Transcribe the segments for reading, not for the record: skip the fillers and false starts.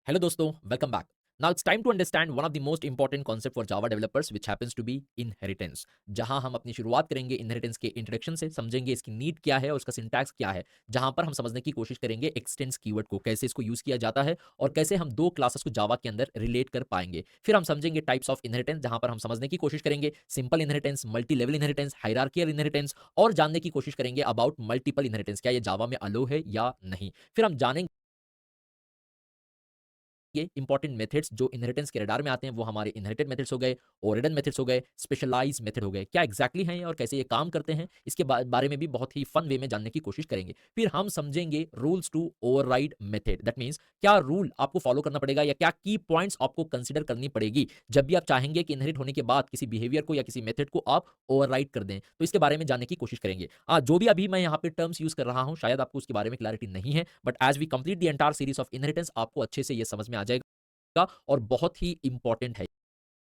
Hello दोस्तों, welcome back. Now it's time to understand one of the most important concept for Java developers which happens to be inheritance. जहां हम अपनी शुरुआत करेंगे inheritance के introduction से, समझेंगे इसकी नीड क्या है और उसका सिंटैक्स क्या है, जहां पर हम समझने की कोशिश करेंगे एक्सटेंस कीवर्ड को, कैसे इसको यूज किया जाता है और कैसे हम दो क्लासेस को जावा के अंदर रिलेट कर पाएंगे। फिर हम समझेंगे टाइप्स ऑफ इनहेरिटेंस, जहां पर हम समझने की कोशिश करेंगे simple inheritance, multi level inheritance, hierarchical inheritance और जानने की कोशिश करेंगे अबाउट मल्टीपल इनहेरिटेंस, क्या ये जावा में अलो है या नहीं। फिर हम जानेंगे ये इंपॉर्टेंट मेथड्स जो इनहेरिटेंस के रडार में आते हैं, वो हमारे इनहेरिटेड मेथड्स हो गए, ओरिडन मेथड्स हो गए, स्पेशलाइज मेथड हो गए। क्या एग्जैक्टली हैं ये और कैसे ये काम करते हैं, इसके बारे में भी बहुत ही फन वे में जानने की कोशिश करेंगे। फिर हम समझेंगे rules to override method, that means क्या रूल आपको फॉलो करना पड़ेगा या क्या की पॉइंट्स आपको कंसिडर करनी पड़ेगी जब भी आप चाहेंगे कि इनहेरिट होने के बाद किसी बिहेवियर को या किसी मेथड को आप ओवरराइड कर दें। तो इसके बारे में जानने की कोशिश करेंगे। जो भी अभी मैं यहाँ पे टर्म्स यूज कर रहा हूँ, शायद आपको उसके बारे में क्लैरिटी नहीं है, but as we complete the entire series of inheritance आपको अच्छे से ये समझ में आ जाएगा और बहुत ही इंपॉर्टेंट है।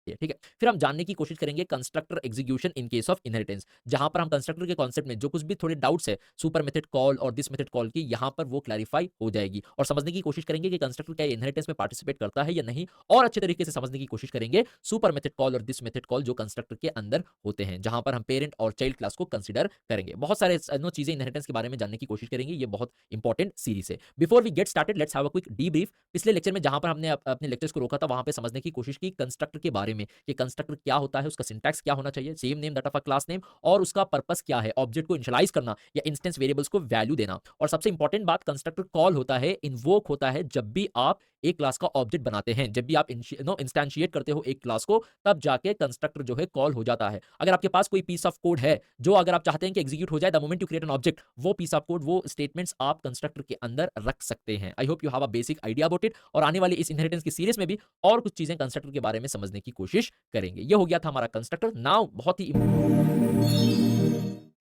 ठीक है। फिर हम जानने की कोशिश करेंगे constructor execution in case of inheritance, जहां पर हम कंस्ट्रक्टर के कॉन्सेप्ट में जो कुछ भी थोड़े डाउट्स है सुपर मेथड कॉल और दिस मेथड कॉल की, यहां पर वो क्लैरिफाई हो जाएगी और समझने की कोशिश करेंगे कि कंस्ट्रक्टर क्या इनहेरिटेंस में पार्टिसिपेट करता है या नहीं, और अच्छे तरीके से समझने की कोशिश करेंगे सुपर मेथड कॉल और दिस मेथड कॉल जो कंस्ट्रक्टर के अंदर होते हैं, जहां पर हम पेरेंट और चाइल्ड क्लास को कंसिडर करेंगे। बहुत सारे चीजें इनहेरिटेंस के बारे में जानने की कोशिश करेंगे। ये बहुत इंपॉर्टेंट सीरीज है। Before we get started, let's have a quick debrief. पिछले लेक्चर में जहां पर हमने अपने लेक्चर्स को रोका था, वहां पे समझने की कोशिश की कंस्ट्रक्टर के बारे में कि कंस्ट्रक्टर क्या होता है, उसका सिंटैक्स क्या होना चाहिए, same name that of a class name, और उसका पर्पस क्या है, ऑब्जेक्ट को इनिशियलाइज करना या इंस्टेंस वेरिएबल्स को वैल्यू देना। और सबसे इंपॉर्टेंट बात, कंस्ट्रक्टर कॉल होता है, इन्वोक होता है जब भी आप एक क्लास का ऑब्जेक्ट बनाते हैं, जब भी आप इंस्टेंशिएट करते हो एक क्लास को, तब जाके कंस्ट्रक्टर जो है कॉल हो जाता है। अगर आपके पास कोई पीस ऑफ कोड है जो अगर आप चाहते हैं कि एग्जीक्यूट हो जाए the moment you create an object, वो पीस ऑफ कोड, वो स्टेटमेंट्स आप कंस्ट्रक्टर के अंदर रख सकते हैं। I hope you have a basic idea about it, और आने वाली इस इनहेरिटेंस की सीरीज में भी और कुछ चीजें कंस्ट्रक्टर के बारे में समझने की कोशिश करेंगे। ये हो गया था हमारा कंस्ट्रक्टर। नाउ बहुत ही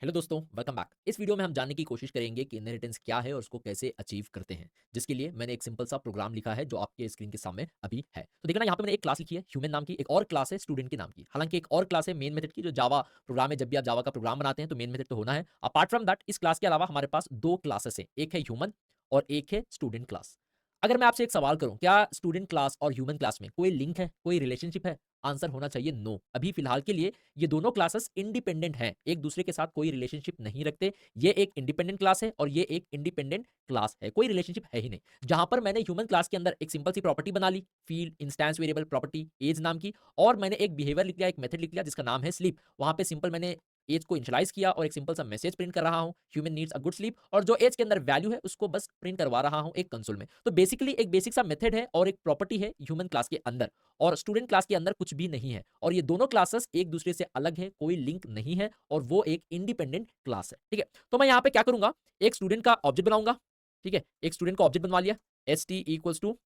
हेलो दोस्तों, वेलकम बैक। इस वीडियो में हम जानने की कोशिश करेंगे कि इनहेरिटेंस क्या है और उसको कैसे अचीव करते हैं, जिसके लिए मैंने एक सिंपल सा प्रोग्राम लिखा है जो आपके स्क्रीन के सामने अभी है। तो देखना, यहाँ पे मैंने एक क्लास लिखी है ह्यूमन नाम की, एक और क्लास है स्टूडेंट के नाम की। हालांकि एक और क्लास है मेन मेथड की, जो जावा प्रोग्राम है, जब भी आप जावा का प्रोग्राम बनाते हैं तो मेन मेथड तो होना है। अपार्ट फ्रॉम दैट, इस क्लास के अलावा हमारे पास दो क्लासेस है, एक है ह्यूमन और एक है स्टूडेंट क्लास। अगर मैं आपसे एक सवाल करूं, क्या स्टूडेंट क्लास और ह्यूमन क्लास में कोई लिंक है, कोई रिलेशनशिप है? आंसर होना चाहिए नो। अभी फिलहाल के लिए ये दोनों क्लासेस इंडिपेंडेंट हैं, एक दूसरे के साथ कोई रिलेशनशिप नहीं रखते। ये एक इंडिपेंडेंट क्लास है और ये एक इंडिपेंडेंट क्लास है, कोई रिलेशनशिप है ही नहीं। जहां पर मैंने ह्यूमन क्लास के अंदर एक सिंपल सी प्रॉपर्टी बना ली, field instance variable property as नाम की, और मैंने एक बिहेवियर लिख लिया, एक मेथड लिख लिया जिसका नाम है स्लीप। वहां पे सिंपल मैंने एज को इनिशियलाइज किया और एक सिंपल सा मैसेज प्रिंट कर रहा हूं, human needs a good sleep, और जो एज के अंदर वैल्यू है उसको बस प्रिंट करवा रहा हूं एक कंसोल में। तो बेसिकली एक बेसिक सा मेथड है और एक प्रॉपर्टी है ह्यूमन क्लास के अंदर, और स्टूडेंट क्लास के अंदर कुछ भी नहीं है। और ये दोनों क्लासेस एक दूसरे से अलग है, कोई लिंक नहीं है, और वो एक इंडिपेंडेंट क्लास है। ठीक है, तो मैं यहाँ पे क्या करूंगा, एक स्टूडेंट का ऑब्जेक्ट बनाऊंगा। ठीक है, एक स्टूडेंट का ऑब्जेक्ट बनवा लिया, S T equals to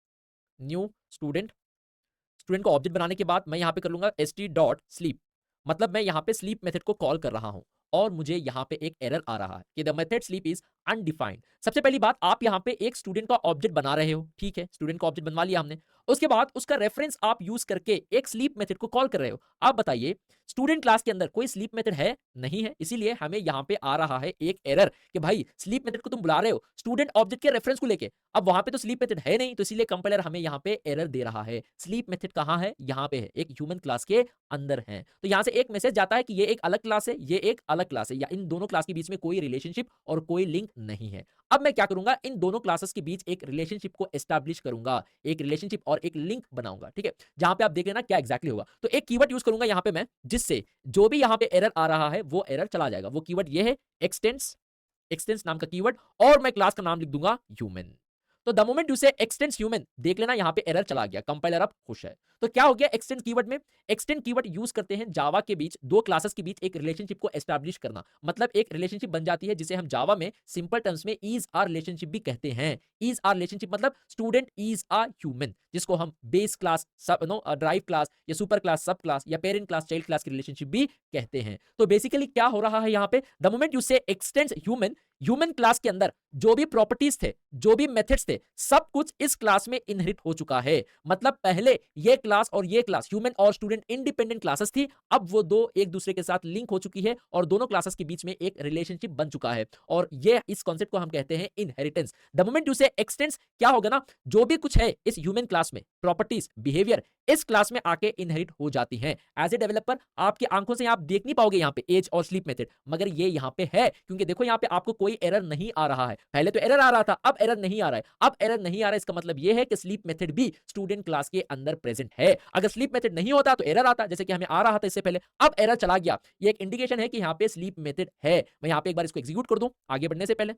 new student. Student को ऑब्जेक्ट बनाने के बाद मैं यहाँ पे कर लूंगा एस टी डॉट स्लीप, मतलब मैं यहाँ पे स्लीप मेथड को कॉल कर रहा हूँ, और मुझे यहाँ पे एक एरर आ रहा है कि the method sleep is undefined. सबसे पहली बात, आप यहाँ पे एक स्टूडेंट का ऑब्जेक्ट बना रहे हो, ठीक है, स्टूडेंट का ऑब्जेक्ट बनवा लिया हमने। उसके बाद उसका रेफरेंस आप यूज करके एक स्लीप मेथड को कॉल कर रहे हो। आप बताइए, स्टूडेंट क्लास के अंदर कोई स्लीप मेथड है? नहीं है, इसीलिए हमें यहाँ पे आ रहा है एक एरर कि भाई स्लीप मेथड को तुम बुला रहे हो स्टूडेंट ऑब्जेक्ट के रेफरेंस को लेके, अब वहां पे तो स्लीप मेथड है नहीं, तो इसीलिए कंपाइलर हमें यहाँ पे एरर दे रहा है। स्लीप मेथड कहाँ है? यहाँ पे है, एक ह्यूमन क्लास के अंदर है। तो यहाँ से एक मैसेज जाता है कि ये एक अलग क्लास है, ये एक अलग क्लास है, या इन दोनों क्लास के बीच में कोई रिलेशनशिप और कोई लिंक नहीं है। अब मैं क्या करूंगा, इन दोनों क्लासेस के बीच एक रिलेशनशिप को एस्टैब्लिश करूंगा, एक रिलेशनशिप और एक लिंक बनाऊंगा। ठीक है, जहां पे आप देख लेना क्या एग्जैक्टली होगा। तो एक कीवर्ड यूज करूंगा यहाँ पे मैं, जिससे जो भी यहाँ पे एरर आ रहा है वो एरर चला जाएगा। वो कीवर्ड ये है एक्सटेंस, एक्सटेंस नाम का कीवर्ड, और मैं क्लास का नाम लिख दूंगा ह्यूमन। तो द मोमेंट यू से एक्सटेंस ह्यूमन, देख लेना यहाँ पे एरर चला गया, कंपाइलर अब खुश है। तो क्या हो गया एक्सटेंड कीवर्ड में? एक्सटेंड कीवर्ड यूज करते हैं जावा के बीच दो क्लासेस के बीच एक रिलेशनशिप को एस्टैब्लिश करना, मतलब एक रिलेशनशिप बन जाती है जिसे हम जावा में सिंपल टर्म्स में इज आर रिलेशनशिप भी कहते हैं। इज आर रिलेशनशिप मतलब स्टूडेंट इज आ ह्यूमन, जिसको हम बेस क्लास, सब ड्राइव क्लास या सुपर क्लास, सब क्लास या पेरेंट क्लास, चाइल्ड क्लास की रिलेशनशिप भी कहते हैं। तो बेसिकली क्या हो रहा है यहाँ पे, द मोमेंट यू से एक्सटेंड्स ह्यूमन, ह्यूमन क्लास के अंदर जो भी प्रॉपर्टीज थे, जो भी मेथड्स थे, सब कुछ इस क्लास में इनहेरिट हो चुका है। मतलब पहले ये क्लास और ये क्लास ह्यूमन और स्टूडेंट इंडिपेंडेंट क्लासेस थी, अब वो दो एक दूसरे के साथ लिंक हो चुकी है और दोनों क्लासेस के बीच में एक रिलेशनशिप बन चुका है और ये इस कॉन्सेप्ट को हम कहते हैं इनहेरिटेंस। द मोमेंट यू से एक्सटेंस, क्या होगा ना, जो भी कुछ है इस ह्यूमन क्लास में, प्रॉपर्टीज, बिहेवियर, इस क्लास में आके इनहेरिट हो जाती हैं। एज ए डेवलपर आपकी आंखों से आप देख नहीं पाओगे यहाँ पे एज और स्लीप मेथड, मगर ये यहाँ पे है, क्योंकि देखो यहाँ पे आपको कोई एरर नहीं आ रहा है। पहले तो एरर आ रहा था, अब एरर नहीं आ रहा है। अब एरर नहीं आ रहा है, इसका मतलब ये है कि स्लीप मेथड भी स्टूडेंट क्लास के अंदर प्रेजेंट है। अगर स्लीप मेथड नहीं होता तो एरर आता, जैसे कि हमें आ रहा था इससे पहले, अब एरर चला गया। ये एक इंडिकेशन है कि यहाँ पे स्लीप मेथड है। मैं यहाँ पे एक बार इसको एग्जीक्यूट कर दूं आगे बढ़ने से पहले।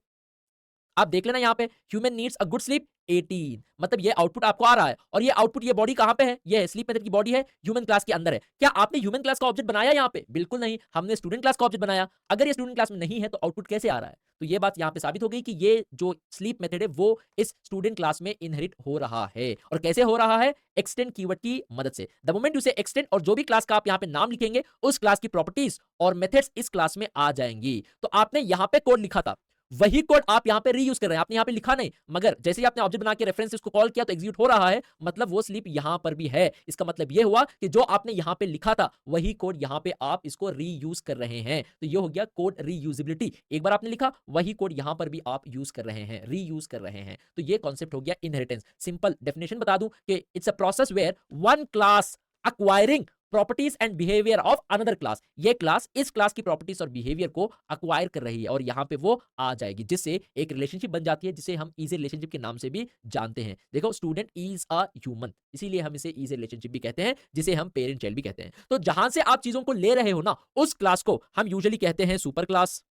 आप देख लेना यहाँ पे human needs a good sleep 18, मतलब ये आउटपुट आपको आ रहा है और ये आउटपुट, ये बॉडी कहां पे है, ये स्लीप मेथड की बॉडी है, ह्यूमन क्लास के अंदर है। क्या आपने ह्यूमन क्लास का ऑब्जेक्ट बनाया यहाँ पे? बिल्कुल नहीं, हमने स्टूडेंट क्लास का ऑब्जेक्ट बनाया। अगर ये स्टूडेंट क्लास में नहीं है तो आउटपुट कैसे आ रहा है? तो ये बात यहाँ पे साबित हो गई कि ये जो स्लीप मेथड है वो इस स्टूडेंट क्लास में इनहेरिट हो रहा है। और कैसे हो रहा है? एक्सटेंड कीवर्ड की मदद से। द मोमेंट यू से एक्सटेंड, और जो भी क्लास का आप यहाँ पे नाम लिखेंगे उस क्लास की प्रॉपर्टीज और मेथड्स इस क्लास में आ जाएंगी। तो आपने यहाँ पे कोड लिखा था, वही कोड आप यहां पे रीयूज कर रहे हैं, आपने यहां पे लिखा नहीं, मगर जैसे ही आपने ऑब्जेक्ट बना के रेफरेंस इसको कॉल किया तो एग्जीक्यूट हो रहा है, मतलब वो स्लीप यहां पर भी है। इसका मतलब ये हुआ कि जो आपने यहां पे लिखा था वही कोड यहां पे आप इसको रीयूज कर रहे हैं। तो ये हो गया कोड रीयूजेबिलिटी। एक बार आपने लिखा, वही कोड यहां पर भी आप यूज कर रहे हैं, रीयूज कर रहे हैं। तो ये कॉन्सेप्ट हो गया इनहेरिटेंस। सिंपल डेफिनेशन बता दूं कि it's a process where one class acquiring properties and behaviour of another class. ये क्लास इस क्लास की प्रॉपर्टीज और बिहेवियर को अक्वायर कर रही है और यहां पे वो आ जाएगी, जिससे एक रिलेशनशिप बन जाती है, जिसे हम इजी रिलेशनशिप के नाम से भी जानते हैं। देखो, स्टूडेंट इज अ ह्यूमन, इसीलिए हम इसे इजी रिलेशनशिप भी कहते हैं, जिसे हम पेरेंट चाइल्ड भी कहते हैं। तो जहां से आप चीजों को ले रहे हो ना, उस क्लास को हम यूजुअली कहते हैं सुपर क्लास,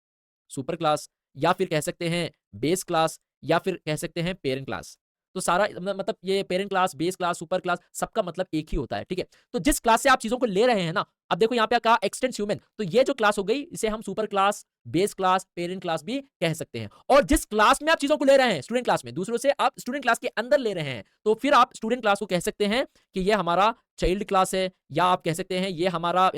सुपर क्लास, या फिर कह सकते हैं बेस क्लास, या फिर कह सकते हैं पेरेंट क्लास। तो सारा मतलब ये parent class, base class, super class, सबका मतलब एक ही होता है, ठीक है। तो जिस क्लास से आप चीजों को ले रहे हैं ना, अब देखो यहाँ पे कहा एक्सटेंस ह्यूमन, तो ये जो क्लास हो गई इसे हम super class, base class, parent class भी कह सकते हैं। और जिस क्लास में आप चीजों को ले रहे हैं, स्टूडेंट क्लास में, दूसरों से आप स्टूडेंट क्लास के अंदर ले रहे हैं, तो फिर आप स्टूडेंट क्लास को कह सकते हैं कि ये हमारा चाइल्ड क्लास है, या आप कह सकते हैं ये हमारा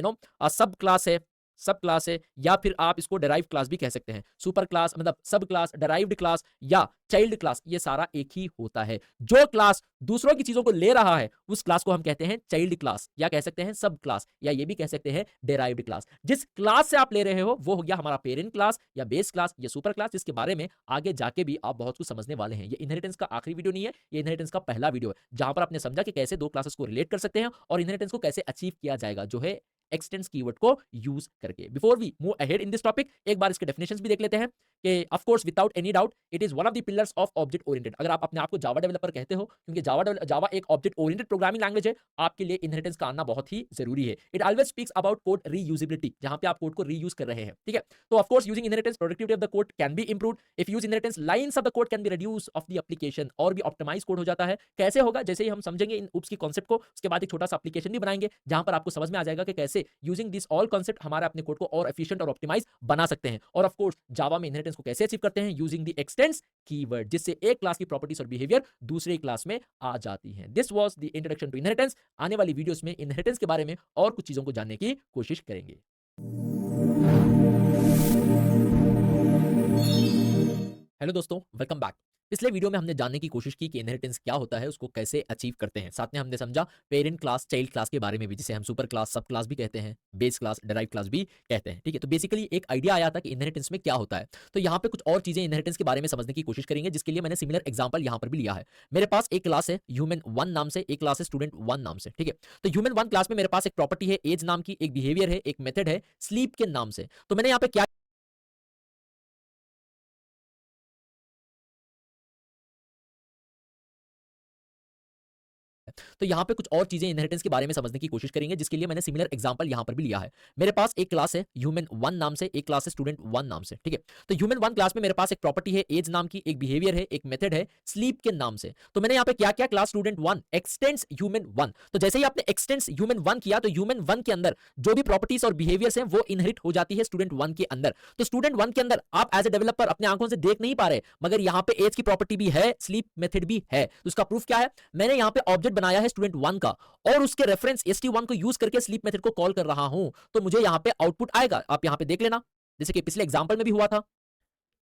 सब क्लास है, सब क्लास है, या फिर आप इसको डेराइव क्लास भी कह सकते हैं। सुपर क्लास मतलब सब क्लास, डेराइव्ड क्लास या चाइल्ड क्लास, ये सारा एक ही होता है। जो क्लास दूसरों की चीजों को ले रहा है उस क्लास को हम कहते हैं चाइल्ड क्लास, या कह सकते हैं सब क्लास, या ये भी कह सकते हैं डेराइव्ड क्लास। जिस क्लास से आप ले रहे हो वो हो गया हमारा पेरेंट क्लास या बेस क्लास या सुपर क्लास, जिसके बारे में आगे जाके भी आप बहुत कुछ समझने वाले हैं। ये इनहेरिटेंस का आखिरी वीडियो नहीं है, ये इनहेरिटेंस का पहला वीडियो है, जहां पर आपने समझा कि कैसे दो क्लासेस को रिलेट कर सकते हैं और इनहेरिटेंस को कैसे अचीव किया जाएगा, जो है एक्सटेंस कीवर्ड को यूज करके। Before we move ahead in this topic, एक बार इसके डेफिनेशंस भी देख लेते हैं कि of course without any doubt it is one of the pillars of object oriented. अगर आप अपने आप को जावा डेवलपर कहते हो, क्योंकि जावा एक ऑब्जेक्ट ओरिएंटेड प्रोग्रामिंग लैंग्वेज है, आपके लिए इनहेरिटेंस का आना बहुत ही जरूरी है। It always speaks about code reusability, जहां पे आप कोड को रीयूज कर रहे हैं, ठीक है। तो of course using inheritance productivity of the code can be improved. If use inheritance lines of the code can be reduce of the application, और भी ऑप्टिमाइज कोड हो जाता है। कैसे होगा? जैसे ही हम समझेंगे इन उप्स की कॉन्सेप्ट को, उसके बाद एक छोटा सा एप्लीकेशन भी बनाएंगे जहां पर आपको समझ में आ जाएगा कि कैसे यूजिंग दिस ऑल कॉन्सेप्ट हमारे अपने कोड को और एफिशिएंट और ऑप्टिमाइज बना सकते हैं। और ऑफ कोर्स जावा में इनहेरिटेंस को कैसे अचीव करते हैं? यूजिंग द एक्सटेंस कीवर्ड, जिससे एक क्लास की प्रॉपर्टीज और बिहेवियर दूसरे क्लास में आ जाती हैं। This was the introduction to inheritance. आने वाली वीडियोस में इनहेरिटेंस के बारे में और कुछ चीजों को जानने की कोशिश करेंगे। हेलो दोस्तों, वेलकम बैक। पिछले वीडियो में हमने जानने की कोशिश की कि इनहेरिटेंस क्या होता है, उसको कैसे अचीव करते हैं। साथ में हमने समझा पेरेंट क्लास, चाइल्ड क्लास के बारे में भी, जिसे हम सुपर क्लास, सब क्लास भी कहते हैं, बेस क्लास, डेराइव क्लास भी कहते हैं, ठीक है। तो बेसिकली एक आइडिया आया था कि इनहेरिटेंस में क्या होता है। तो यहाँ पे कुछ और चीजें इनहेरिटेंस के बारे में समझने की कोशिश करेंगे, जिसके लिए मैंने सिमिलर एग्जाम्पल यहाँ पर भी लिया है। मेरे पास एक क्लास है ह्यूमन 1 नाम से, एक क्लास है स्टूडेंट 1 नाम से, ठीक है। तो ह्यूमन 1 क्लास में मेरे पास एक प्रॉपर्टी है एज नाम की, एक बिहेवियर है, एक मेथड है स्लीप के नाम से। तो मैंने यहाँ पे क्या तो यहाँ पे कुछ और चीजें इनहेरिटेंस के बारे में समझने की कोशिश करेंगे, जिसके लिए मैंने सिमिलर एग्जांपल यहाँ पर भी लिया है। मेरे पास एक क्लास है ह्यूमन 1 नाम से, एक क्लास है स्टूडेंट 1 नाम से, ठीक है। तो ह्यूमन 1 क्लास में मेरे पास एक प्रॉपर्टी है एज नाम की, एक बिहेवियर है, एक मेथड है स्लीप के नाम से। तो मैंने यहाँ पे क्या किया? Class student 1 x tends human 1। तो जैसे ही आपने एक्सटेंड्स ह्यूमन 1 किया, तो ह्यूमन 1 के अंदर जो भी प्रॉपर्टीज और बिहेवियर्स हैं वो इनहेरिट हो जाती है स्टूडेंट 1 के अंदर। तो स्टूडेंट 1 के अंदर आप एज ए डेवलपर अपने आंखों से देख नहीं पा रहे, मगर यहाँ पे एज की प्रॉपर्टी भी है, स्लीप मेथड भी है। तो उसका प्रूफ क्या है? मैंने यहाँ पे ऑब्जेक्ट बनाया है स्टूडेंट 1 का, और उसके रेफरेंस st1 को यूज करके स्लीप मेथड को कॉल कर रहा हूं, तो मुझे यहां पे आउटपुट आएगा। आप यहां पे देख लेना, जैसे कि पिछले एग्जांपल में भी हुआ था।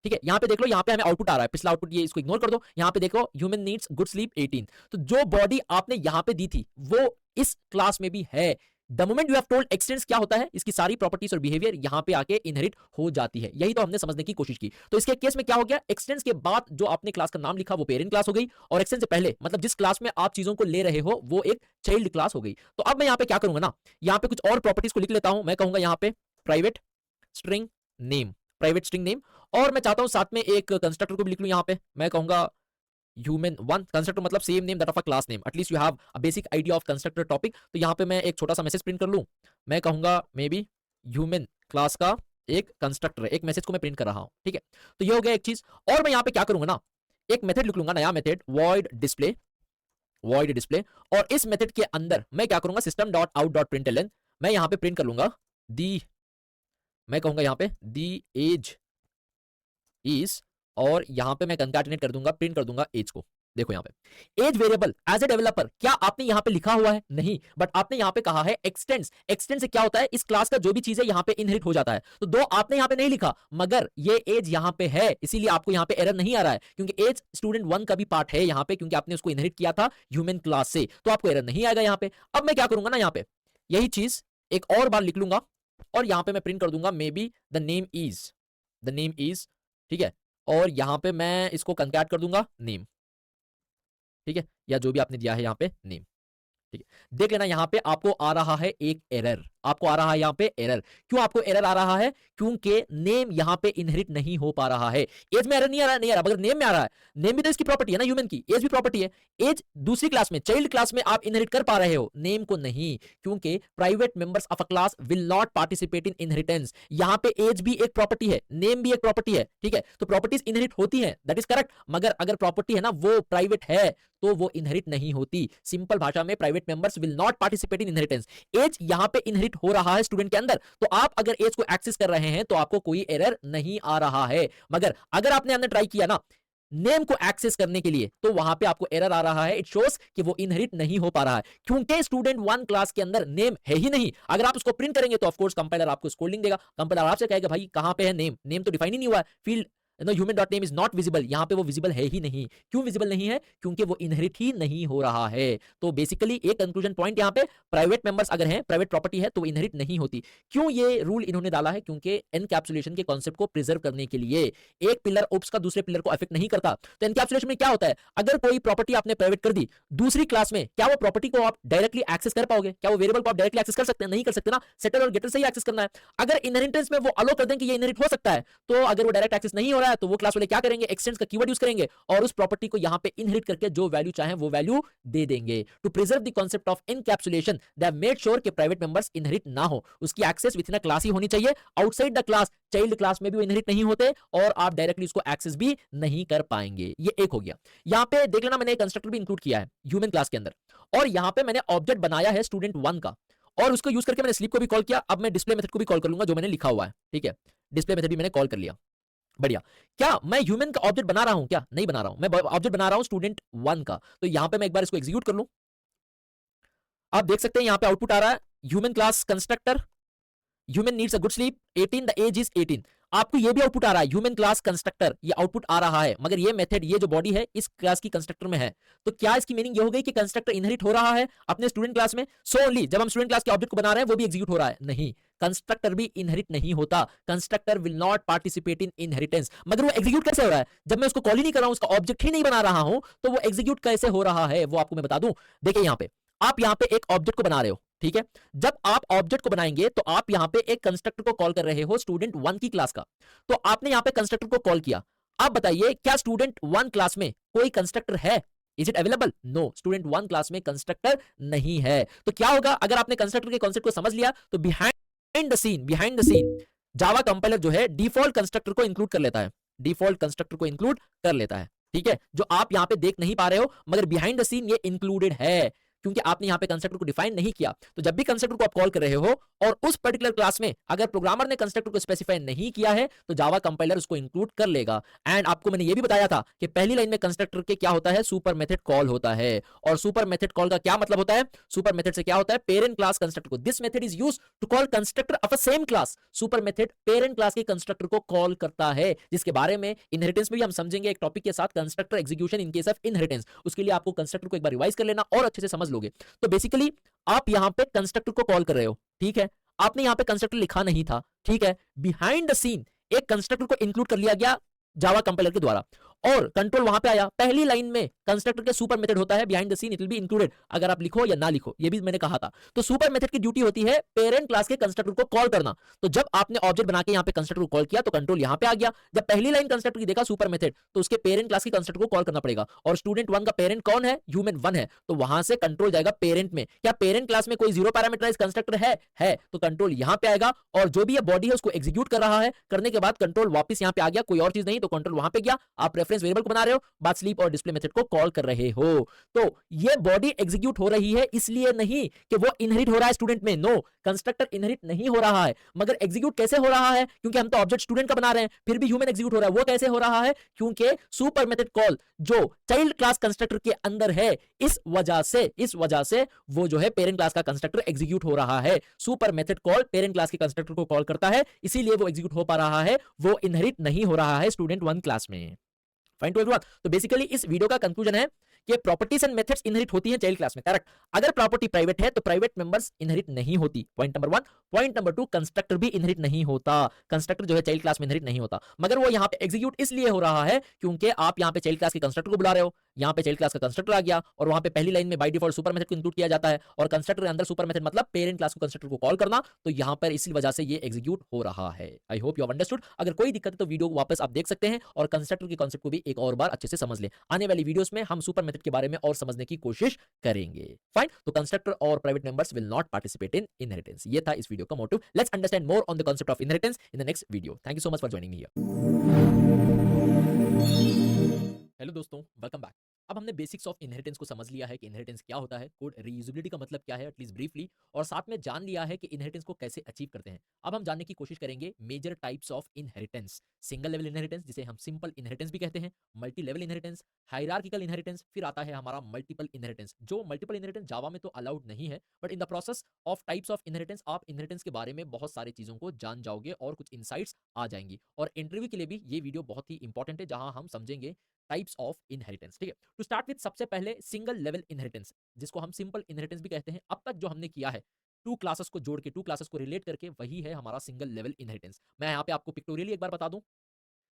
ठीक है, यहाँ पे देख लो, यहाँ पे हमें आउटपुट आ रहा है, पिछला आउटपुट ये इसको इग्नोर कर दो। यहाँ पे देखो ह्यूमन नीड्स गुड स्लीप 18। तो जो बॉडी आपने यहाँ पे दी थी वो इस क्लास में भी है। The moment you have told expanse, क्या होता है, इसकी सारी प्रॉपर्टीज और बिहेवियर यहाँ पे आके इनहेरिट हो जाती है। यही तो हमने समझने की कोशिश की। तो इसके केस में क्या हो गया, एक्सटेंस के बाद जो आपने क्लास का नाम लिखा वो पेरेंट क्लास हो गई, और एक्सटेंस से पहले मतलब जिस क्लास में आप चीजों को ले रहे हो वो एक चाइल्ड क्लास हो गई। तो अब मैं यहाँ पे क्या करूंगा ना, यहाँ पे कुछ और प्रॉपर्टीज को लिख लेता हूं। मैं कहूंगा यहाँ पे private string name, private string name, और मैं चाहता हूं साथ में एक कंस्ट्रक्टर को भी लिख लूं। यहाँ पे मैं कहूंगा ह्यूमन वन, कंस्ट्रक्टर मतलब same name that of a class name, at least you have a basic idea of constructor topic. तो यहाँ पे मैं एक छोटा सा मैसेज प्रिंट कर लूं। मैं कहूंगा मे बी ह्यूमन क्लास का एक कंस्ट्रक्टर है, एक मैसेज को मैं प्रिंट कर रहा हूं। ठीक है, तो ये हो गया एक चीज। और मैं यहाँ पे क्या करूंगा ना, एक मेथड लिख लूंगा, नया method void display, void display. और इस मेथड के अंदर मैं क्या करूंगा, system dot out dot println, मैं यहाँ पे प्रिंट कर लूंगा दी, मैं कहूंगा यहाँ पे दी एज इज, और यहां पे मैं कंकैटिनेट कर दूंगा, प्रिंट कर दूंगा एज को। देखो यहां पे as variable as a developer, क्या आपने यहां पे लिखा हुआ है? नहीं, बट आपने यहां पे कहा है एक्सटेंस। एक्सटेंस से क्या होता है, इस क्लास का जो भी चीज है यहां पे इनहेरिट हो जाता है। तो दो आपने यहां पे नहीं लिखा, मगर ये एज यहां पे है, इसीलिए आपको यहां पे एरर नहीं आ रहा है, क्योंकि एज स्टूडेंट वन का भी पार्ट है यहां पे, क्योंकि आपने उसको इनहेरिट किया था ह्यूमन क्लास से, तो आपको एरर नहीं आएगा यहां पे। अब मैं क्या करूंगा ना, यहां पे यही चीज एक और बार लिख लूंगा, और यहां पे मैं प्रिंट कर दूंगा may be the name is, the name is, ठीक है, और यहां पे मैं इसको कंकैट कर दूंगा नेम, ठीक है, या जो भी आपने दिया है यहां पे नेम। ठीक है, देख लेना यहां पे आपको आ रहा है एक एरर, आपको आ रहा है यहां पे एरर। क्यों आपको एरर आ रहा है? क्योंकि नेम यहां पे इनहेरिट नहीं हो पा रहा है। एज में एरर नहीं आ रहा, नहीं आ रहा, मगर नेम में आ रहा है। नेम भी तो इसकी प्रॉपर्टी है ना ह्यूमन की, एज भी प्रॉपर्टी है। एज दूसरी क्लास में, चाइल्ड क्लास में आप इनहेरिट कर पा रहे हो, नेम को नहीं, क्योंकि private members of a class will not participate in inheritance. यहां पे एज भी एक प्रॉपर्टी है, नेम भी एक प्रॉपर्टी है, ठीक है, तो प्रॉपर्टीज इनहेरिट होती हैं, दैट इज करेक्ट, मगर अगर प्रॉपर्टी है ना वो प्राइवेट है तो वो इनहेरिट नहीं होती। सिंपल भाषा में private members will not participate in inheritance. As यहां पे इनहेरिट हो रहा है स्टूडेंट के अंदर, तो आप अगर एज को एक्सेस कर रहे हैं तो आपको कोई एरर नहीं आ रहा है। मगर अगर आपने अंदर ट्राई किया ना नेम को एक्सेस करने के लिए, तो वहां पे आपको एरर आ रहा है। इट शोस कि वो इनहेरिट नहीं हो पा रहा है, क्योंकि स्टूडेंट वन क्लास के अंदर नेम है ही नहीं। अगर आप उसको प्रिंट करेंगे तो ऑफ कोर्स कंपाइलर आपको स्कोल्डिंग देगा, कंपाइलर आपसे कहेगा भाई कहां पे है नेम, नेम तो डिफाइन ही नहीं हुआ है, field no human dot name is not visible, यहां पे वो विजिबल है ही नहीं। क्यों विजिबल नहीं है? क्योंकि वो इनहेरिट ही नहीं हो रहा है। तो बेसिकली एक कंक्लूजन पॉइंट यहां पे, प्राइवेट मेंबर्स अगर हैं, प्राइवेट प्रॉपर्टी है, तो वो इनहेरिट नहीं होती। क्यों ये रूल इन्होंने डाला है? क्योंकि एनकैप्सुलेशन के कॉन्सेप्ट को प्रिजर्व करने के लिए। एक पिलर ओप्स का दूसरे पिलर को अफेक्ट नहीं करता। तो एनकैप्सुलेशन में क्या होता है, अगर कोई प्रॉपर्टी आपने प्राइवेट कर दी दूसरी क्लास में, क्या वो प्रॉपर्टी को आप डायरेक्टली एक्सेस कर पाओगे? क्या वो वेरिएबल को आप डायरेक्टली एक्सेस कर सकते हैं? नहीं कर सकते ना, सेटर और गेटर से ही एक्सेस करना है। अगर इनहेरिटेंस में वो अलो कर दें कि ये इनहेरिट हो सकता है, तो अगर वो डायरेक्ट एक्सेस नहीं हो रहा है तो वो क्लास वाले क्या करेंगे, एक्सटेंस का कीवर्ड यूज करेंगे और उस प्रॉपर्टी को यहां पे इनहेरिट करके जो वैल्यू चाहे वो वैल्यू दे देंगे। To preserve the concept of encapsulation they have made sure कि प्राइवेट मेंबर्स इनहेरिट ना हो, उसकी access within a class ही होनी चाहिए। Outside the class, child class में भी वो इनहेरिट नहीं होते और आप डायरेक्टली उसको एक्सेस भी नहीं कर पाएंगे। ये एक हो गया। यहां पे देख लेना मैंने एक कंस्ट्रक्टर भी इंक्लूड किया है ह्यूमन क्लास के अंदर, और यहां पे मैंने ऑब्जेक्ट बनाया है स्टूडेंट वन का, और उसको यूज करके मैंने स्लीप को भी कॉल किया। अब मैं डिस्प्ले मेथड को भी कॉल कर लूंगा जो मैंने लिखा हुआ है, ठीक है, डिस्प्ले मेथड भी मैंने कॉल कर लिया। बढ़िया। क्या मैं ह्यूमन का ऑब्जेक्ट बना रहा हूं? क्या नहीं बना रहा हूं, मैं ऑब्जेक्ट बना रहा हूं स्टूडेंट वन का। तो यहां पे मैं एक बार इसको एग्जीक्यूट कर लूं, आप देख सकते हैं यहां पे आउटपुट आ रहा है human class constructor, human needs a good sleep 18, the age is 18। आपको ये भी आउटपुट आ रहा है ह्यूमन क्लास कंस्ट्रक्टर, ये आउटपुट आ रहा है, मगर ये मेथड, ये जो बॉडी है इस क्लास की कंस्ट्रक्टर में है। तो क्या इसकी मीनिंग ये हो गई कि कंस्ट्रक्टर इनहेरिट हो रहा है अपने स्टूडेंट क्लास में? सो ओनली जब हम स्टूडेंट क्लास के ऑब्जेक्ट को बना रहे हैं वो भी एग्जीक्यूट हो रहा है? नहीं, कंस्ट्रक्टर भी इनहेरिट नहीं होता। Constructor will not participate in inheritance. मगर वो एग्जीक्यूट कैसे हो रहा है? जब मैं उसको कॉल ही नहीं कर रहा हूं, उसका ऑब्जेक्ट ही नहीं बना रहा हूं, तो वो एग्जीक्यूट कैसे हो रहा है वो आपको मैं बता दूं। देखिए यहां पे आप यहां पे एक ऑब्जेक्ट को बना रहे हो, ठीक है, जब आप ऑब्जेक्ट को बनाएंगे तो आप यहां पे एक कंस्ट्रक्टर को कॉल कर रहे हो स्टूडेंट वन की क्लास का। तो आपने यहां पे कंस्ट्रक्टर को कॉल किया। आप बताइए क्या स्टूडेंट वन क्लास में कोई कंस्ट्रक्टर है? Is it available? No, student one class में कंस्ट्रक्टर नहीं है। तो क्या होगा अगर आपने कंस्ट्रक्टर के कॉन्सेप्ट को समझ लिया, तो behind the scene Java compiler जो है डिफॉल्ट कंस्ट्रक्टर को इंक्लूड कर लेता है, डिफॉल्ट कंस्ट्रक्टर को इंक्लूड कर लेता है, ठीक है, जो आप यहां पे देख नहीं पा रहे हो, मगर बिहाइंड द सीन ये इंक्लूडेड है। क्योंकि आपने यहाँ पे कंस्ट्रक्टर को डिफाइन नहीं किया। तो जब भी कंस्ट्रक्टर को आप कॉल कर रहे हो और उस पर्टिकुलर क्लास में अगर प्रोग्रामर ने कंस्ट्रक्टर को स्पेसिफाई नहीं किया है तो जावा कंपाइलर उसको इंक्लूड कर लेगा। एंड आपको मैंने ये भी बताया था कि पहली लाइन में कंस्ट्रक्टर के क्या होता है, सुपर मेथड कॉल होता है। और सुपर मेथड कॉल का क्या मतलब होता है, सुपर मेथड से क्या होता है, पेरेंट क्लास कंस्ट्रक्टर को, this method is used to call constructor of a same class. Super method parent class के कंस्ट्रक्टर को कॉल करता है, जिसके बारे में इनहेरिटेंस में भी हम समझेंगे एक टॉपिक के साथ, constructor execution in case of inheritance. उसके लिए आपको कंस्ट्रक्टर को एक बार रिवाइज कर लेना और अच्छे से समझ लोगे। तो बेसिकली आप यहां पे कंस्ट्रक्टर को कॉल कर रहे हो, ठीक है, आपने यहां पे कंस्ट्रक्टर लिखा नहीं था, ठीक है, बिहाइंड द सीन एक कंस्ट्रक्टर को इंक्लूड कर लिया गया जावा कंपाइलर के द्वारा और कंट्रोल वहां पे आया। पहली लाइन में कंस्ट्रक्टर के सुपर मेथड होता है, behind the seen it will be included, अगर आप लिखो या ना लिखो, ये भी मैंने कहा था। तो सुपर मेथड की ड्यूटी होती है पेरेंट क्लास के कंस्ट्रक्टर को कॉल करना। तो जब आपने ऑब्जेक्ट बना के यहां पे कंस्ट्रक्टर को कॉल किया तो कंट्रोल यहां पे आ गया। जब पहली लाइन कंस्ट्रक्टर की देखा सुपर मेथड, तो उसके पेरेंट क्लास के कंस्ट्रक्टर को कॉल करना पड़ेगा। और स्टूडेंट 1 का पेरेंट कौन है, ह्यूमन 1 है, तो वहां से कंट्रोल जाएगा पेरेंट में। क्या पेरेंट क्लास में कोई जीरो पैरामीटराइज कंस्ट्रक्टर है, तो कंट्रोल यहां पे आएगा और जो भी ये बॉडी है उसको एग्जीक्यूट कर रहा है। करने के बाद कंट्रोल वापस यहां पे आ गया, कोई और चीज नहीं, तो कंट्रोल वहां पे गया। आप रेफरेंस वेरिएबल को बना रहे हो, बात स्लीप और डिस्प्ले मेथड को कॉल कर रहे हो। तो ये बॉडी एग्जीक्यूट हो रही है, इसलिए नहीं कि वो इनहेरिट हो रहा है स्टूडेंट में, नो, कंस्ट्रक्टर इनहेरिट नहीं हो रहा है। मगर एग्जीक्यूट कैसे हो रहा है, क्योंकि हम तो ऑब्जेक्ट स्टूडेंट का बना रहे हैं, फिर भी ह्यूमन एग्जीक्यूट हो रहा है। वो कैसे हो रहा है, क्योंकि सुपर मेथड कॉल जो चाइल्ड क्लास कंस्ट्रक्टर के अंदर है, इस वजह से वो जो है पेरेंट क्लास का कंस्ट्रक्टर एग्जीक्यूट हो रहा है। Super method call parent class के कंस्ट्रक्टर को कॉल करता है, इसीलिए वो एग्जीक्यूट हो पा रहा है, वो इनहेरिट नहीं हो रहा है स्टूडेंट 1 क्लास में। Fine to everyone. तो बेसिकली इस वीडियो का कंक्लूजन है कि प्रॉपर्टीज एंड मेथड्स इनहेरिट होती हैं चाइल्ड क्लास में, करेक्ट। अगर प्रॉपर्टी प्राइवेट है तो प्राइवेट मेंबर्स इनहेरिट नहीं होती, point number 1। Point number 2, constructor भी इनहेरिट नहीं होता, कंस्ट्रक्टर जो है चाइल्ड क्लास में इनहेरिट नहीं होता। मगर वो यहां पे एग्जीक्यूट इसलिए हो रहा है क्योंकि आप यहां पे चाइल्ड क्लास के कंस्ट्रक्टर को बुला रहे हो, यहां पे चाइल्ड क्लास का कंस्ट्रक्टर आ गया और वहां पे पहली लाइन में बाय डिफॉल्ट सुपर मेथड को इंक्लूड किया जाता है और कंस्ट्रक्टर के अंदर सुपर मेथड मतलब पेरेंट क्लास को कंस्ट्रक्टर को कॉल करना, तो यहां पर इसी वजह से ये एग्जीक्यूट हो रहा है। I hope you have understood. अगर कोई दिक्कत है तो वीडियो वापस आप देख सकते हैं और कंस्ट्रक्टर के कॉन्सेप्ट को भी एक और बार अच्छे से समझ लें। आने वाली वीडियोस में हम सुपर मेथड के बारे में और समझने की कोशिश करेंगे। फाइन, तो कंस्ट्रक्टर और private members will not participate in inheritance, ये था इस वीडियो का motive. Let's understand more on the concept of inheritance in the next video. Thank you so much for joining me here. Hello दोस्तों, welcome back. अब हमने basics of inheritance को समझ लिया है कि इनहेरिटेंस क्या होता है, कोड रीयूजेबिलिटी का मतलब क्या है एटलीस्ट ब्रीफली, और साथ में जान लिया है कि इनहेरिटेंस को कैसे अचीव करते हैं। अब हम जानने की कोशिश करेंगे major types of inheritance. Single level inheritance जिसे हम सिंपल इनहेरिटेंस भी कहते हैं, multi level inheritance, hierarchical inheritance, फिर आता है हमारा मल्टीपल इनहेरिटेंस। जो मल्टीपल इनहेरिटेंस जावा में तो अलाउड नहीं है, but in the process of types of inheritance आप इनहेरिटेंस के बारे में बहुत सारी चीजों को जान जाओगे और कुछ इनसाइट्स आ जाएंगी। और इंटरव्यू के लिए भी ये वीडियो बहुत ही इंपॉर्टेंट है, जहां हम समझेंगे टाइप्स ऑफ इनहेरिटेंस। ठीक है, टू स्टार्ट विद सबसे पहले सिंगल लेवल इनहेरिटेंस, जिसको हम सिंपल इनहेरिटेंस भी कहते हैं। अब तक जो हमने किया है टू क्लासेस को जोड़ के, टू क्लासेस को रिलेट करके, वही है हमारा सिंगल लेवल इनहेरिटेंस। मैं यहाँ पे आपको पिक्टोरियली एक बार बता दूं,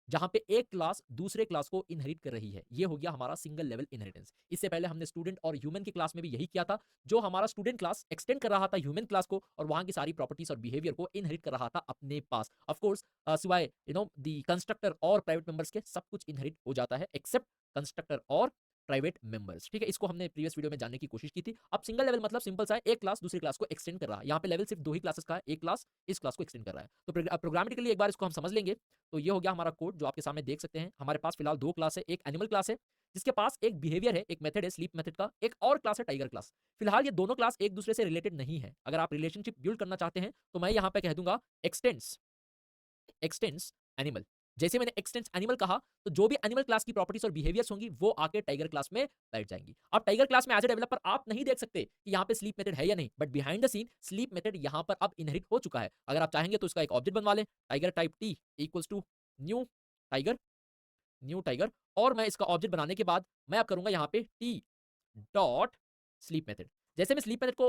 जहां पे एक क्लास दूसरे क्लास को इनहेरिट कर रही है, ये हो गया हमारा सिंगल लेवल इनहेरिटेंस। इससे पहले हमने स्टूडेंट और ह्यूमन की क्लास में भी यही किया था, जो हमारा स्टूडेंट क्लास एक्सटेंड कर रहा था ह्यूमन क्लास को और वहां की सारी प्रॉपर्टीज और बिहेवियर को इनहेरिट कर रहा था अपने पास। ऑफ कोर्स सिवाय द कंस्ट्रक्टर और प्राइवेट मेंबर्स के सब कुछ इनहेरिट हो जाता है एक्सेप्ट कंस्ट्रक्टर और प्राइवेट मेंबर्स। ठीक है, इसको हमने प्रीवियस वीडियो में जानने की कोशिश की थी। अब सिंगल लेवल मतलब सिंपल सा है, एक क्लास दूसरी क्लास को एक्सटेंड कर रहा है। यहाँ पे लेवल सिर्फ दो ही क्लासेस का है, एक क्लास इस क्लास को एक्सटेंड कर रहा है। तो प्रोग्रामेटिकली एक बार इसको हम समझ लेंगे तो ये हो गया हमारा कोड जो आपके सामने देख सकते हैं। हमारे पास फिलहाल दो क्लास है, एक एनिमल क्लास है जिसके पास एक बिहेवियर है, एक मेथड है स्लीप मेथड का, एक और क्लास है टाइगर क्लास। फिलहाल ये दोनों क्लास एक दूसरे से रिलेटेड नहीं है। अगर आप रिलेशनशिप बिल्ड करना चाहते हैं तो मैं यहाँ पे कह दूंगा एक्सटेंड्स एनिमल। जैसे मैंने एक्सटेंड्स एनिमल कहा तो जो भी एनिमल क्लास की प्रॉपर्टीज और बिहेवियर्स होंगी वो आके टाइगर क्लास में बैठ जाएंगी। अब टाइगर क्लास में एज ए डेवलपर आप नहीं देख सकते कि यहाँ पे स्लीप मेथड है या नहीं, but behind the scene sleep method यहाँ पर अब इनहेरिट हो चुका है। अगर आप चाहेंगे तो इसका एक ऑब्जेक्ट बनवा लें, tiger type t equals to new tiger, और मैं इसका ऑब्जेक्ट बनाने के बाद मैं अब करूंगा यहाँ पे टी डॉट स्लीप मेथड। जैसे मैं स्लीप मेथड को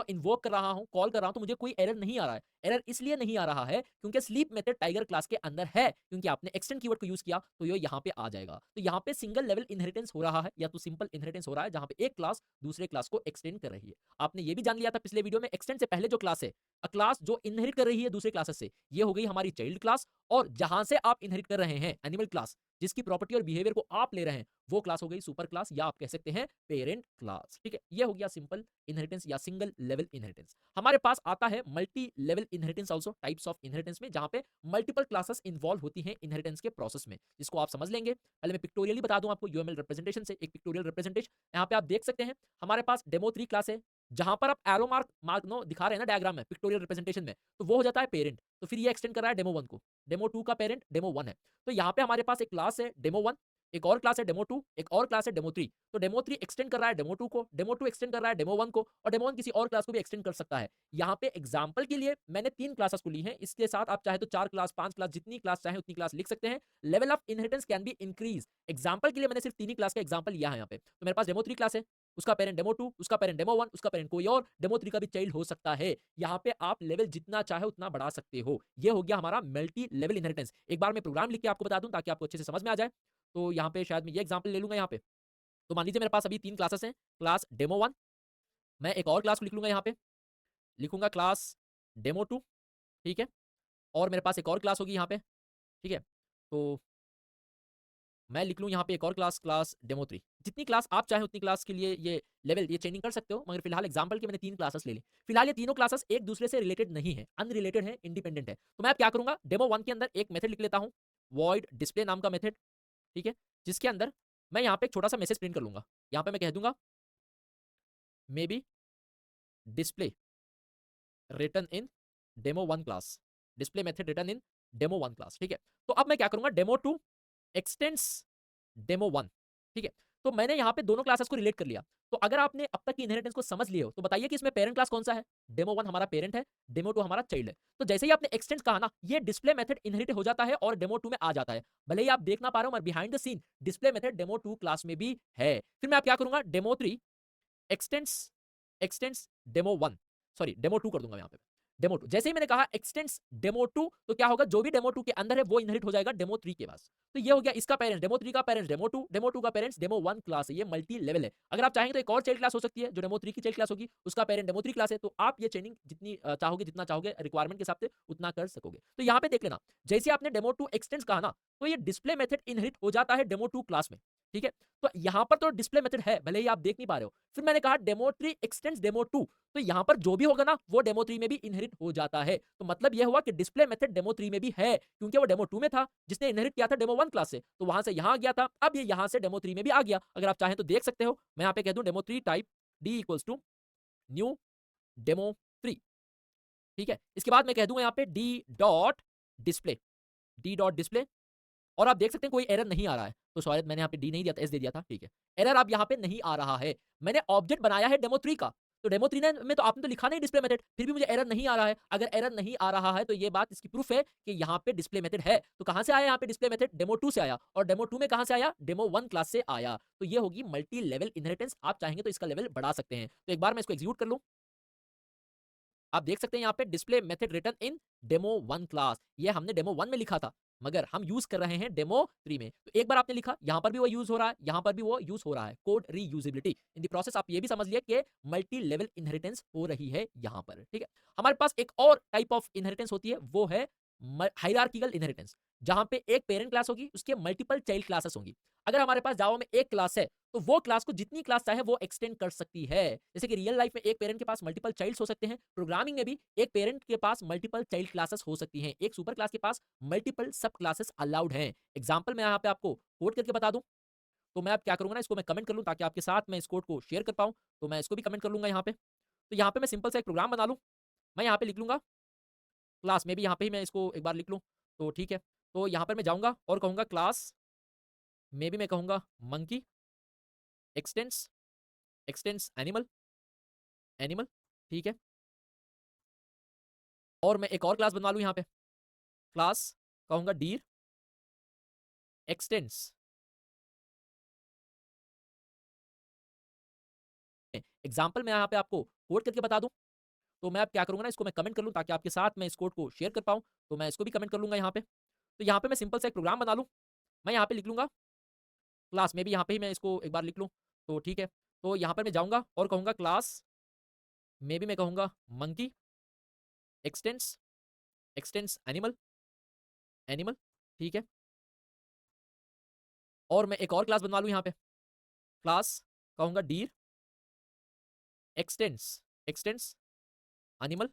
इन्वोक कर रहा हूं, कॉल कर रहा हूं, तो मुझे कोई एरर नहीं आ रहा है। एरर इसलिए नहीं आ रहा है क्योंकि स्लीप मेथड टाइगर क्लास के अंदर है, क्योंकि आपने एक्सटेंड कीवर्ड को यूज किया तो ये यहाँ पे आ जाएगा। तो यहाँ पे सिंगल लेवल इनहेरिटेंस हो रहा है या तो सिंपल इनहेरिटेंस हो रहा है, जहां पे एक क्लास दूसरे क्लास को एक्सटेंड कर रही है। आपने ये भी जान लिया था पिछले वीडियो में, एक्सटेंड से पहले जो क्लास है, अ क्लास जो इनहेरिट कर रही है दूसरे क्लासेस से, ये हो गई हमारी चाइल्ड क्लास। और जहां से आप इनहेरिट कर रहे हैं एनिमल क्लास, जिसकी प्रॉपर्टी और बिहेवियर को आप ले रहे हैं वो क्लास हो गई सुपर क्लास, या आप कह सकते हैं पेरेंट क्लास। ठीक है, ये हो गया सिंपल इनहेरिटेंस या सिंगल लेवल इनहेरिटेंस। हमारे पास आता है multi level inheritance also, types of inheritance में, जहां पे मल्टीपल क्लासेस इन्वॉल्व होती हैं इनहेरिटेंस के प्रोसेस में, जिसको आप समझ लेंगे। पहले मैं पिक्टोरियली बता दूं आपको, यूएमएल रिप्रेजेंटेशन से एक पिक्टोरियल रिप्रेजेंटेशन। यहाँ पे आप देख सकते हैं हमारे पास डेमो 3 क्लास है, जहां पर आप एरो मार्क मार्क नो दिखा रहे हैं ना डायग्राम में पिक्टोरियल रिप्रेजेंटेशन में, तो वो हो जाता है पेरेंट। तो फिर ये एक्सटेंड कर रहा है डेमो 1 को, डेमो 2 का पेरेंट डेमो 1 है। तो यहाँ पे हमारे पास एक क्लास है डेमो 1, एक और क्लास है डेमो 2, एक और क्लास है डेमो 3। तो डेमो 3 एक्सटेंड कर रहा है डेमो 2 को, डेमो 2 एक्सटेंड कर रहा है डेमो 1 को, और डेमो 1 किसी और क्लास को भी एक्सटेंड कर सकता है। यहाँ पे एग्जांपल के लिए मैंने 3 क्लासेस को ली हैं, इसके साथ आप चाहे तो 4 क्लास, 5 क्लास, जितनी क्लास चाहे उतनी क्लास लिख सकते हैं। Level of inheritance can be increase. Example के लिए मैंने सिर्फ 3 ही क्लास का एग्जांपल लिया है यहाँ पे। तो मेरे पास डेमो 3 क्लास है, उसका पेरेंट डेमो 2, उसका पेरेंट डेमो 1, उसका पेरेंट कोई और, डेमो 3 का भी चाइल्ड हो सकता है। यहाँ पे आप लेवल जितना चाहे उतना बढ़ा सकते हो। ये हो गया हमारा मल्टी लेवल इनहेरिटेंस। एक बार मैं प्रोग्राम लिख के आपको बता दूं ताकि आपको अच्छे से समझ में आ जाए। तो यहाँ पे शायद मैं ये एग्जांपल ले लूंगा यहाँ पे। तो मान लीजिए मेरे पास अभी 3 क्लासेस हैं, क्लास डेमो 1, मैं एक और क्लास को लिख लूंगा यहाँ पे, लिखूंगा क्लास डेमो 2, ठीक है, और मेरे पास एक और क्लास होगी यहाँ पे, ठीक है। तो मैं लिख लूँ यहाँ पे एक और क्लास, क्लास डेमो 3। जितनी क्लास आप चाहें उतनी क्लास के लिए ये लेवल, ये चेंजिंग कर सकते हो, मगर फिलहाल एग्जांपल के मैंने 3 क्लासेस ले ली। फिलहाल ये तीनों क्लासेस एक दूसरे से रिलेटेड नहीं है, अनरिलेटेड है, इंडिपेंडेंट है। तो मैं अब क्या करूंगा, डेमो 1 के अंदर एक मेथड लिख लेता हूँ, वॉइड डिस्प्ले नाम का मेथड, ठीक है, जिसके अंदर मैं यहाँ पे एक छोटा सा मैसेज प्रिंट कर लूंगा। यहाँ पे मैं कह दूंगा may be display return in demo 1 class, display method return in demo 1 class, ठीक है। तो अब मैं क्या करूंगा, डेमो 2 एक्सटेंड्स डेमो 1, ठीक है। तो मैंने यहाँ पे दोनों क्लासेस को रिलेट कर लिया। तो अगर आपने अब तक की इनहेरिटेंस को समझ लिए हो तो बताइए कि इसमें पेरेंट क्लास कौन सा है। डेमो 1 हमारा पेरेंट है, डेमो 2 हमारा चाइल्ड है। तो जैसे ही आपने एक्सटेंड कहा ना, ये डिस्प्ले मेथड इनहेरिट हो जाता है और डेमो 2 में आ जाता है। भले ही आप देख ना पा रहे हो, मगर behind the scene display method demo 2 class में भी है। फिर मैं आप क्या करूंगा, demo 3 extends extends demo 1, sorry demo 2 कर दूंगा यहाँ पे। डेमो 2 जैसे ही मैंने कहा एक्सटेंड्स डेमो 2, तो क्या होगा, जो भी डेमो 2 के अंदर है वो इनहेरिट हो जाएगा डेमो 3 के पास। तो ये हो गया इसका पेरेंट्स डेमो 3 का पेरेंट्स डेमो 2, डेमो 2 का पेरेंट्स डेमो 1 क्लास है। ये मल्टी लेवल है। अगर आप चाहेंगे तो एक और चाइल्ड क्लास हो सकती है जो डेमो 3 की चाइल्ड क्लास होगी, उसका पेरेंट डेमो 3 क्लास है। तो आप ये चेनिंग जितनी चाहोगे, जितना चाहोगे रिक्वायरमेंट के हिसाब से उतना कर सकोगे। तो यहाँ पे देख लेना, जैसे आपने डेमो 2 एक्सटेंड्स कहा ना, तो ये डिस्प्ले मेथड इनहेरिट हो जाता है डेमो 2 क्लास में, ठीक है। तो यहाँ पर तो डिस्प्ले मेथड है, भले ही आप देख नहीं पा रहे हो। फिर मैंने कहा डेमो 3 एक्सटेंड्स डेमो 2, तो यहाँ पर जो भी होगा ना वो डेमो 3 में भी इनहेरिट हो जाता है। तो मतलब यह हुआ कि डिस्प्ले मेथड डेमो 3 में भी है, क्योंकि वो डेमो 2 में था जिसने इनहेरिट किया था डेमो 1 क्लास से, तो वहां से यहाँ आ गया था, अब ये यहाँ से डेमो 3 में भी आ गया। अगर आप चाहें तो देख सकते हो, मैं यहाँ पे कह दूं demo 3 type d equals to new demo 3, ठीक है। इसके बाद मैं कह दूंगा यहाँ पे D dot display, D dot display, और आप देख सकते हैं कोई एरर नहीं आ रहा है। तो शायद मैंने यहाँ पे डी नहीं दिया था, एस दे दिया था, ठीक है। एरर आप यहाँ पे नहीं आ रहा है। मैंने ऑब्जेक्ट बनाया है डेमो 3 का, तो डेमो 3 में तो आपने तो लिखा नहीं डिस्प्ले मेथड, फिर भी मुझे एरर नहीं आ रहा है। अगर एरर नहीं आ रहा है तो ये बात इसकी प्रूफ है कि यहाँ पे डिस्प्ले मेथड है। तो कहाँ से आया यहाँ पे डिस्प्ले मेथड, डेमो 2 से आया, और डेमो 2 में कहाँ से आया, डेमो 1 क्लास से आया। तो ये होगी मल्टी लेवल इनहेरिटेंस। आप चाहेंगे तो इसका लेवल बढ़ा सकते हैं। तो एक बार मैं इसको एग्जीक्यूट कर लूँ, आप देख सकते हैं यहाँ पे डिस्प्ले मेथड रिटर्न इन डेमो 1 क्लास, ये हमने डेमो 1 में लिखा था, मगर हम यूज कर रहे हैं डेमो 3 में। तो एक बार आपने लिखा, यहाँ पर भी वो यूज हो रहा है, यहाँ पर भी वो यूज हो रहा है। Code reusability in the process, आप ये भी समझ लिए कि मल्टी लेवल इनहेरिटेंस हो रही है यहाँ पर, ठीक है। हमारे पास एक और टाइप ऑफ इनहेरिटेंस होती है, वो है हायरार्किकल इनहेरिटेंस, जहां पे एक पेरेंट क्लास होगी, उसके मल्टीपल चाइल्ड क्लासेस होंगी। अगर हमारे पास जावा में एक क्लास है, तो वो क्लास को जितनी क्लास चाहे वो एक्सटेंड कर सकती है। जैसे कि रियल लाइफ में एक पेरेंट के पास मल्टीपल चाइल्ड्स हो सकते हैं, प्रोग्रामिंग में भी एक पेरेंट के पास मल्टीपल चाइल्ड क्लासेस हो सकती हैं, एक सुपर क्लास के पास मल्टीपल सब क्लासेस अलाउड हैं। एग्जांपल मैं यहाँ पे आपको कोड करके बता दूं, तो मैं अब क्या करूंगा ना, इसको मैं कमेंट कर लूं ताकि आपके साथ मैं इस कोड को शेयर कर पाऊं। तो मैं इसको भी कमेंट कर लूंगा यहाँ पे। तो यहाँ पे मैं सिंपल सा एक प्रोग्राम बना लूं, मैं यहाँ पे लिख लूंगा क्लास में भी, यहाँ पे ही मैं इसको एक बार लिख लूं, तो ठीक है। तो यहाँ पर मैं जाऊंगा और कहूंगा क्लास में भी मैं कहूंगा monkey x tends x tends animal animal, ठीक है। और मैं एक और क्लास बनवा लूं यहाँ पे, क्लास कहूंगा डीर एक्सटेंड्स। एग्जाम्पल मैं यहाँ पे आपको कोड करके बता दूं, तो मैं अब क्या करूंगा ना, इसको मैं कमेंट कर लूं ताकि आपके साथ मैं इस कोड को शेयर कर पाऊं। तो मैं इसको भी कमेंट कर लूंगा यहाँ पे। तो यहाँ पे मैं सिंपल सा एक प्रोग्राम बना लूं, मैं यहाँ पे लिख लूंगा क्लास में भी, यहाँ पे ही मैं इसको एक बार लिख लूं, तो ठीक है। तो यहाँ पर मैं जाऊंगा और कहूंगा क्लास में भी मैं कहूंगा monkey x tends x tends animal animal, ठीक है। और मैं एक और क्लास बनवा लूं यहाँ पे, क्लास कहूंगा डीर एक्सटेंड्स एनिमल,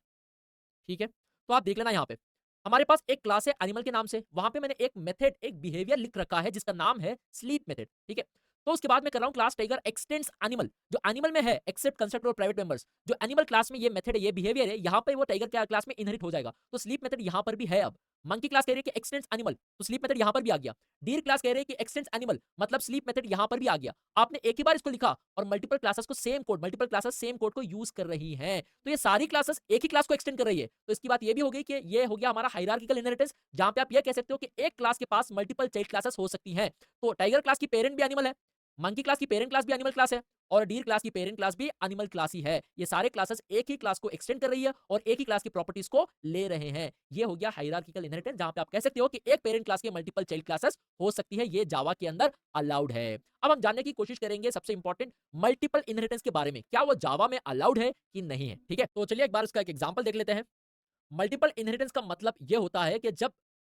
ठीक है। तो आप देख लेना यहाँ पे हमारे पास एक क्लास है एनिमल के नाम से, वहां पे मैंने एक मेथड एक बिहेवियर लिख रखा है जिसका नाम है स्लीप मेथड, ठीक है। तो उसके बाद मैं कर रहा हूँ क्लास टाइगर एक्सटेंड्स एनिमल, जो एनिमल में है एक्सेप्ट कंस्ट्रक्टर और प्राइवेट मेंबर्स, जो एनिमल क्लास में ये मेथड है ये बिहेवियर है, यहाँ पे वो टाइगर क्लास में इनहेरिट हो जाएगा। तो स्लीप मेथड यहाँ पर भी है। अब मंकी क्लास कह रही है कि एक्सटेंड्स एनिमल, तो स्लीप मेथड यहाँ पर भी आ गया। डीर क्लास कह रही है कि एक्सटेंड्स एनिमल, मतलब स्लीप मेथड यहाँ पर भी आ गया। आपने एक ही बार इसको लिखा और मल्टीपल क्लासेस को same code, multiple classes same code को यूज कर रही हैं, तो ये सारी क्लासेस एक ही क्लास को एक्सटेंड कर रही है। तो इसकी बात ये भी हो गई कि ये हो गया हमारा हायरार्किकल इनहेरिटेंस, जहां पे आप ये कह सकते हो कि एक क्लास के पास मल्टीपल चाइल्ड क्लासेस हो सकती हैं। तो टाइगर क्लास की पेरेंट भी एनिमल है, मंकी क्लास की पेरेंट क्लास भी एनिमल क्लास है, और डीर क्लास की पेरेंट क्लास भी एनिमल क्लास ही है। ये सारे क्लासेस एक ही क्लास को एक्सटेंड कर रही है और एक ही क्लास की प्रॉपर्टीज को ले रहे हैं। ये हो गया हायरार्किकल इनहेरिटेंस, जहां पे आप कह सकते हो कि एक पेरेंट क्लास के मल्टीपल चाइल्ड क्लासेस हो सकती है। ये जावा के अंदर अलाउड है। अब हम जानने की कोशिश करेंगे सबसे इंपॉर्टेंट मल्टीपल इनहेरिटेंस के बारे में, क्या वो जावा में अलाउड है कि नहीं है, ठीक है। तो चलिए एक बार इसका एक एग्जांपल देख लेते हैं। मल्टीपल इनहेरिटेंस का मतलब ये होता है कि जब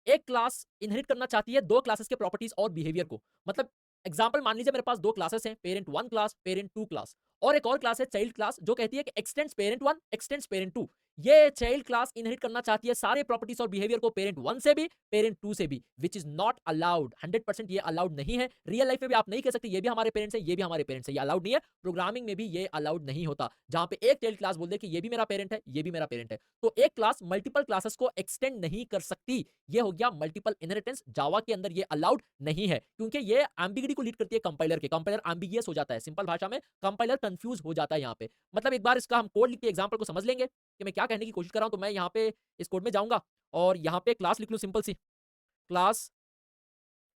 एक क्लास इनहेरिट करना चाहती है दो क्लासेस के प्रॉपर्टीज और बिहेवियर को, मतलब एग्जांपल मान लीजिए मेरे पास दो क्लासेस हैं, पेरेंट 1 क्लास, पेरेंट 2 क्लास, और एक और क्लास है चाइल्ड क्लास जो कहती है कि एक्सटेंड्स पेरेंट 1 एक्सटेंड्स पेरेंट 2। ये चाइल्ड क्लास इनहेरिट करना चाहती है सारे प्रॉपर्टीज और बिहेवियर को पेरेंट 1 से भी पेरेंट 2 से भी, विच इज नॉट अलाउड। 100% ये अलाउड नहीं है। रियल लाइफ में भी आप नहीं कह सकते ये भी हमारे पेरेंट्स है ये भी हमारे पेरेंट्स है, ये अलाउड नहीं है। प्रोग्रामिंग में भी ये अलाउड नहीं होता, जहां पे एक चाइल्ड क्लास बोल दे कि ये भी मेरा पेरेंट है ये भी मेरा पेरेंट है। तो एक क्लास मल्टीपल क्लासेस को एक्सटेंड नहीं कर सकती। ये हो गया मल्टीपल इनहेरिटेंस। जावा के अंदर ये अलाउड नहीं है, क्योंकि ये एम्बिगिटी को लीड करती है कंपाइलर के। कंपाइलर एम्बिगियस हो जाता है, सिंपल भाषा में कंपाइलर कंफ्यूज हो जाता है यहाँ पे। मतलब एक बार इसका हम कोड लिख के एग्जांपल को समझ लेंगे कि मैं क्या कहने की कोशिश कर रहा हूं। तो मैं यहाँ पे इस कोड में जाऊंगा और यहाँ पे क्लास लिख लूं सिंपल सी, क्लास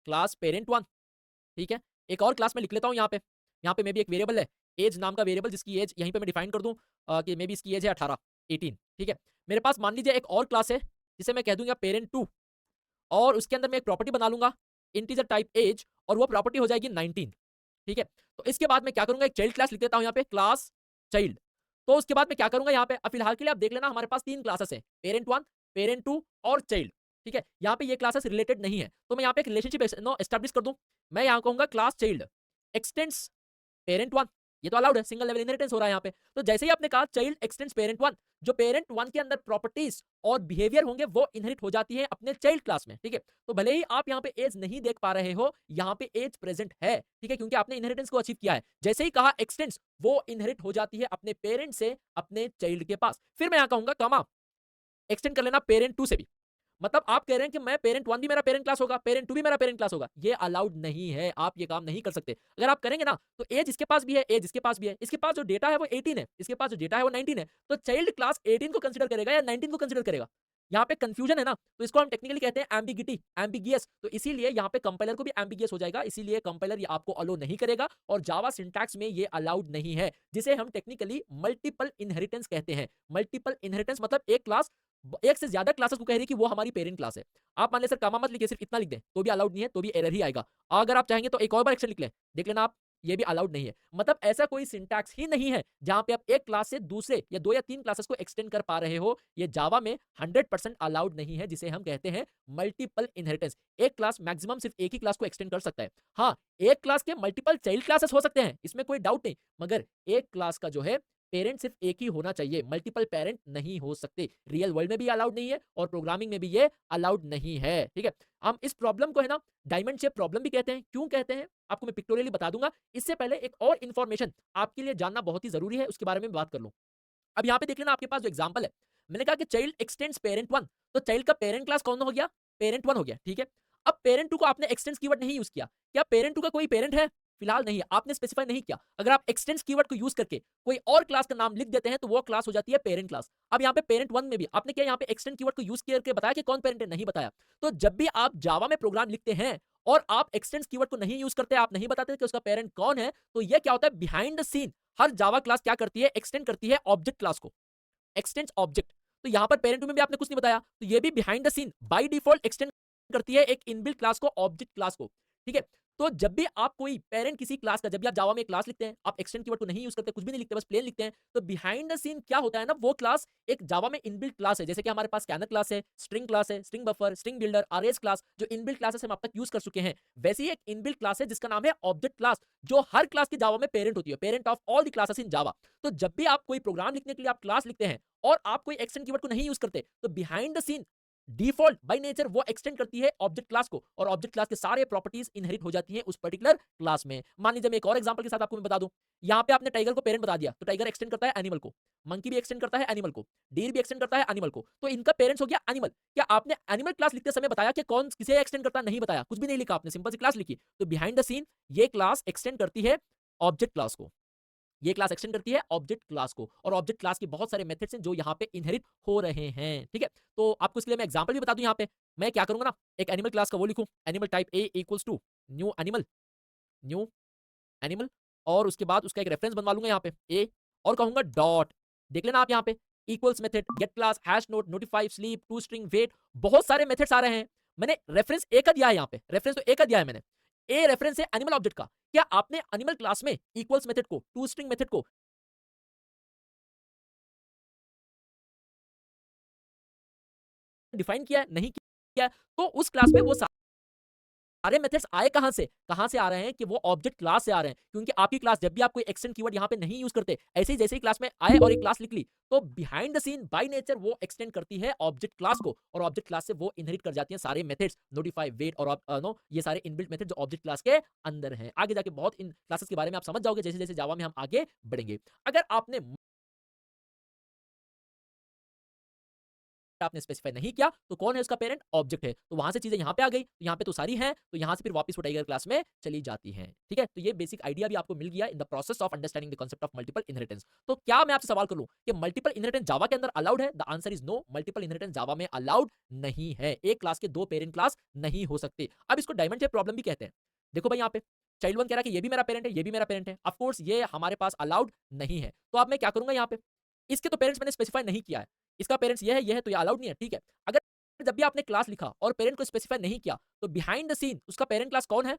क्लास पेरेंट 1, ठीक है। एक और क्लास में लिख लेता हूँ यहाँ पे मे भी एक वेरिएबल है एज नाम का वेरिएबल, जिसकी एज यहीं पे मैं डिफाइन कर दूं कि मे भी इसकी एज है 18 18, ठीक है। मेरे पास मान लीजिए एक और क्लास है जिसे मैं कह दूंगा पेरेंट 2, और उसके अंदर मैं एक प्रॉपर्टी बना लूंगा इंटीजर टाइप एज, और वो प्रॉपर्टी हो जाएगी 19, ठीक है। तो इसके बाद मैं क्या करूंगा एक चाइल्ड क्लास लिख देता हूं यहाँ पे, क्लास चाइल्ड। तो उसके बाद मैं क्या करूंगा यहाँ पे, अब फिलहाल के लिए आप देख लेना हमारे पास तीन क्लासेस हैं, पेरेंट 1 पेरेंट 2 और चाइल्ड, ठीक है। यहाँ पे ये क्लासेस रिलेटेड नहीं है, तो मैं यहाँ पे एक रिलेशनशिप एस्टैब्लिश कर दूं। मैं यहाँ कहूंगा क्लास चाइल्ड एक्सटेंड्स पेरेंट 1, ये तो अलाउड है, सिंगल लेवल इनहेरिटेंस हो रहा है यहाँ पे। तो जैसे ही आपने कहा चाइल्ड एक्सटेंड्स पेरेंट 1, जो पेरेंट 1 के अंदर प्रॉपर्टीज और बिहेवियर होंगे वो इनहेरिट हो जाती है अपने चाइल्ड क्लास में, ठीक है। तो भले ही आप यहाँ पे एज नहीं देख पा रहे हो, यहाँ पे एज प्रेजेंट है, ठीक है, क्योंकि आपने इनहेरिटेंस को अचीव किया है। जैसे ही कहा एक्सटेंड्स, वो इनहेरिट हो जाती है अपने पेरेंट से अपने चाइल्ड के पास। फिर मैं यहाँ कहूंगा कमा एक्सटेंड कर लेना पेरेंट 2 से भी, मतलब आप कह रहे हैं कि मैं पेरेंट 1 भी मेरा पेरेंट क्लास होगा, पेरेंट 2 भी मेरा पेरेंट क्लास होगा। ये अलाउड नहीं है, आप ये काम नहीं कर सकते। अगर आप करेंगे ना तो एज इसके पास भी है, एज इसके पास भी है, इसके पास जो डेटा है वो 18 है, इसके पास जो डेटा है वो 19 है, तो चाइल्ड क्लास 18 को कंसीडर करेगा या 19 को कंसीडर करेगा? यहाँ पे कंफ्यूजन है ना, तो इसको हम टेक्निकली कहते हैं एम्बिगिटी, एम्बिगियस। तो इसीलिए यहाँ पे कंपाइलर को भी एम्बिगियस हो जाएगा, इसीलिए कंपाइलर ये आपको अलो नहीं करेगा, और जावा सिंटैक्स में ये अलाउड नहीं है, जिसे हम टेक्निकली मल्टीपल इनहेरिटेंस कहते हैं। मल्टीपल इनहेरिटेंस मतलब एक क्लास एक से ज्यादा क्लासेस को कह रही है कि वो हमारी पेरेंट क्लास है। आप मान ले सर कामा मत लिखिए, सिर्फ इतना लिख दें तो भी अलाउड नहीं है, तो भी एरर ही आएगा। अगर आप चाहेंगे तो एक और बार एक्शन लिख लें, देख लेना आप, ये भी अलाउड नहीं है। मतलब ऐसा कोई सिंटैक्स ही नहीं है जहां पे आप एक क्लास से दूसरे या दो या तीन क्लासेस को एक्सटेंड कर पा रहे हो। ये जावा में 100% अलाउड नहीं है, जिसे हम कहते हैं मल्टीपल इनहेरिटेंस। एक क्लास मैक्सिमम सिर्फ एक ही क्लास को एक्सटेंड कर सकता है। हाँ, एक क्लास के मल्टीपल चाइल्ड क्लासेस हो सकते हैं, इसमें कोई डाउट नहीं, मगर एक क्लास का जो है पेरेंट सिर्फ एक ही होना चाहिए, मल्टीपल पेरेंट नहीं हो सकते। रियल वर्ल्ड में भी अलाउड नहीं है और प्रोग्रामिंग में भी ये अलाउड नहीं है, ठीक है। हम इस प्रॉब्लम को है ना डायमंड शेप प्रॉब्लम भी कहते हैं। क्यों कहते हैं आपको मैं पिक्टोरियली बता दूंगा। इससे पहले एक और इन्फॉर्मेशन आपके लिए जानना बहुत ही जरूरी है, उसके बारे में बात कर लूं। अब यहाँ पे देख लेना आपके पास जो एग्जांपल है, मैंने कहा कि चाइल्ड एक्सटेंड्स पेरेंट 1, तो चाइल्ड का पेरेंट क्लास कौन हो गया, पेरेंट 1 हो गया, ठीक है। अब पेरेंट 2 को आपने एक्सटेंड्स कीवर्ड नहीं यूज किया, क्या पेरेंट 2 का कोई पेरेंट है, फिलहाल नहीं है, आपने स्पेसिफाई नहीं किया। अगर आप एक्सटेंड्स कीवर्ड को यूज करके कोई और क्लास का नाम लिख देते हैं तो वो क्लास हो जाती है पेरेंट क्लास। अब यहाँ पे पेरेंट 1 में भी आपने क्या यहाँ पे एक्सटेंड कीवर्ड को यूज करके बताया कि कौन पेरेंट है, नहीं बताया। तो जब भी आप जावा में प्रोग्राम लिखते हैं और आप एक्सटेंड्स कीवर्ड को नहीं यूज करते, आप नहीं बताते कि उसका पेरेंट कौन है, तो ये क्या होता है, behind the scene her Java class क्या करती है, एक्सटेंड करती है ऑब्जेक्ट क्लास को, एक्सटेंड्स ऑब्जेक्ट। तो यहां पर पेरेंट में भी आपने कुछ नहीं बताया, तो ये भी behind the scene by default extend करती है एक इनबिल्ट क्लास को, ऑब्जेक्ट क्लास को, ठीक है। तो जब भी आप कोई पेरेंट किसी क्लास का, जब भी आप जावा में एक क्लास लिखते हैं, आप एक्सटेंड कीवर्ड को नहीं यूज करते, कुछ भी नहीं लिखते, बस प्लेन लिखते हैं, तो बिहाइंड द सीन क्या होता है ना, वो क्लास एक जावा में इनबिल्ट क्लास है। जैसे कि हमारे पास स्कैनर क्लास है, string buffer, string builder, RS class, जो इनबिल्ट क्लासेस हम अब तक यूज कर चुके हैं। वैसे ही एक इनबिल्ट क्लास है जिसका नाम है ऑब्जेक्ट क्लास, जो हर क्लास की जावा में पेरेंट होती है, parent of all the classes in Java. तो जब भी आप कोई प्रोग्राम लिखने के लिए आप क्लास लिखते हैं और आप कोई एक्सटेंड कीवर्ड को नहीं यूज करते, तो behind the scene default by nature वो एक्सटेंड करती है ऑब्जेक्ट क्लास को, और ऑब्जेक्ट क्लास के सारे प्रॉपर्टीज इनहेरिट हो जाती हैं उस पर्टिकुलर क्लास में। मान लीजिए मैं एक और एग्जांपल के साथ आपको मैं बता दूं, यहाँ पे आपने टाइगर को पेरेंट बता दिया, तो टाइगर एक्सटेंड करता है एनिमल को, मंकी भी एक्सटेंड करता है एनिमल को, डीर भी एक्सटेंड करता है एनिमल को, तो इनका पेरेंट्स हो गया एनिमल। क्या आपने एनिमल क्लास लिखते समय बताया कि कौन किसे एक्सटेंड करता है? नहीं बताया, कुछ भी नहीं लिखा आपने, सिंपल सी क्लास लिखी। तो बिहाइंड द सीन ये क्लास एक्सटेंड करती है ऑब्जेक्ट क्लास को, ये क्लास एक्सटेंड करती है ऑब्जेक्ट क्लास को, और ऑब्जेक्ट क्लास के बहुत सारे मेथड्स हैं जो यहाँ पे इनहेरिट हो रहे हैं। ठीक है, तो आपको इसके लिए मैं एग्जांपल भी बता दूं। यहाँ पे मैं क्या करूंगा ना, एक एनिमल क्लास का वो लिखूं, animal type a equals to new animal, new animal, और उसके बाद उसका एक रेफरेंस बनवा लूंगा यहाँ पे ए, और कहूंगा डॉट, देख लेना आप यहाँ पे equals method, get class, hash note, notify, sleep, to string, wait, बहुत सारे मेथड्स आ रहे हैं। मैंने रेफरेंस ए का दिया है, यहाँ पे रेफरेंस तो ए का दिया है मैंने, ए रेफरेंस है एनिमल ऑब्जेक्ट का। क्या आपने एनिमल क्लास में इक्वल्स मेथड को, टू स्ट्रिंग मेथड को डिफाइन किया है? नहीं किया है। तो उस क्लास में वो सारे मेथड्स आए कहां से? कहां से आ रहे हैं कि वो ऑब्जेक्ट क्लास से आ रहे हैं, क्योंकि आपकी क्लास जब भी आप कोई एक्सटेंड कीवर्ड यहां पे नहीं यूज करते, ऐसे ही जैसे ही क्लास में आए और एक क्लास लिख ली, तो behind the scene by nature वो एक्सटेंड करती है ऑब्जेक्ट क्लास को, और ऑब्जेक्ट क्लास से वो इनहेरिट कर जाती हैं सारे मेथड्स, नोटिफाई, वेट और नो, ये सारे इनबिल्ट मेथड जो ऑब्जेक्ट क्लास के अंदर हैं। आगे जाके बहुत इन क्लासेस के बारे में आप समझ जाओगे जैसे जैसे जावा में हम आगे बढ़ेंगे। अगर आपने स्पेसिफाई नहीं किया तो कौन है उसका पेरेंट? ऑब्जेक्ट है। तो वहां से चीजें यहाँ पे आ गई, तो यहाँ पे तो सारी हैं, तो यहाँ से फिर वापस वो टाइगर क्लास में चली जाती हैं। ठीक है, तो ये बेसिक आइडिया भी आपको मिल गया इन the process of understanding the concept of multiple inheritance. तो क्या मैं आपसे सवाल कर लूं कि मल्टीपल इनहेरिटेंस जावा के अंदर अलाउड है? The answer is no, multiple inheritance Java में अलाउड नहीं है। एक क्लास के दो पेरेंट क्लास नहीं हो सकते। अब इसको डायमंड शेप प्रॉब्लम भी कहते हैं। देखो भाई, यहाँ पे चाइल्ड वन कह रहा है कि ये भी मेरा पेरेंट है, ये भी मेरा पेरेंट है, ऑफ कोर्स ये हमारे पास अलाउड नहीं है। तो अब मैं क्या करूंगा, यहाँ पे इसके तो पेरेंट्स मैंने स्पेसिफाई नहीं किया है, इसका पेरेंट्स ये है तो ये अलाउड नहीं है। ठीक है, अगर जब भी आपने क्लास लिखा और पेरेंट को स्पेसिफाई नहीं किया, तो बिहाइंड द सीन उसका पेरेंट क्लास कौन है?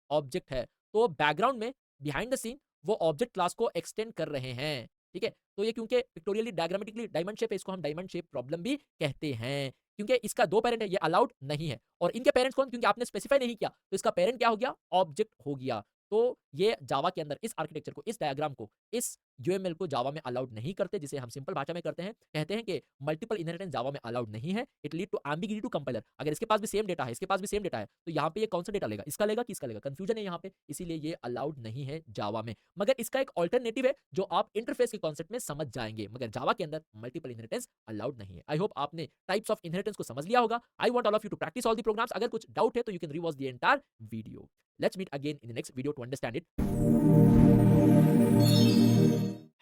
ऑब्जेक्ट है। तो बैकग्राउंड में बिहाइंड द सीन वो ऑब्जेक्ट क्लास को एक्सटेंड कर रहे हैं। ठीक है, तो ये क्योंकि पिक्टोरियली डायग्रामेटिकली डायमंड शेप है, इसको हम डायमंड शेप प्रॉब्लम भी कहते हैं, क्योंकि इसका दो पेरेंट है, ये अलाउड नहीं है। और इनके पेरेंट्स कौन? क्योंकि आपने स्पेसिफाई नहीं किया, तो इसका पेरेंट क्या हो गया? ऑब्जेक्ट हो गया। तो ये जावा के अंदर इस आर्किटेक्चर को, इस डायग्राम को, इस यूएमएल को जावा में अलाउड नहीं करते, जिसे हम सिंपल भाषा में करते हैं, कहते हैं कि मल्टीपल इनहेरिटेंस जावा में अलाउड नहीं है। It lead to ambiguity to compiler. अगर इसके पास भी सेम डेटा है, इसके पास भी सेम डेटा है, तो यहाँ पे ये कौन सा डेटा लेगा? इसका लेगा कि इसका लेगा? कंफ्यूजन है यहाँ पे, इसीलिए ये अलाउड नहीं है जावा में। मगर इसका एक ऑल्टरनेटिव है जो आप इंटरफेस के कॉन्सेप्ट में समझ जाएंगे, मगर जावा के अंदर मल्टीपल इनहेरिटेंस अलाउड नहीं है। आई होप आपने टाइप्स ऑफ इनहेरिटेंस को समझ लिया होगा। I want all of you to practice all the programs. अगर कुछ डाउट है तो you can rewatch the entire video. Let's meet again in the next video to understand it.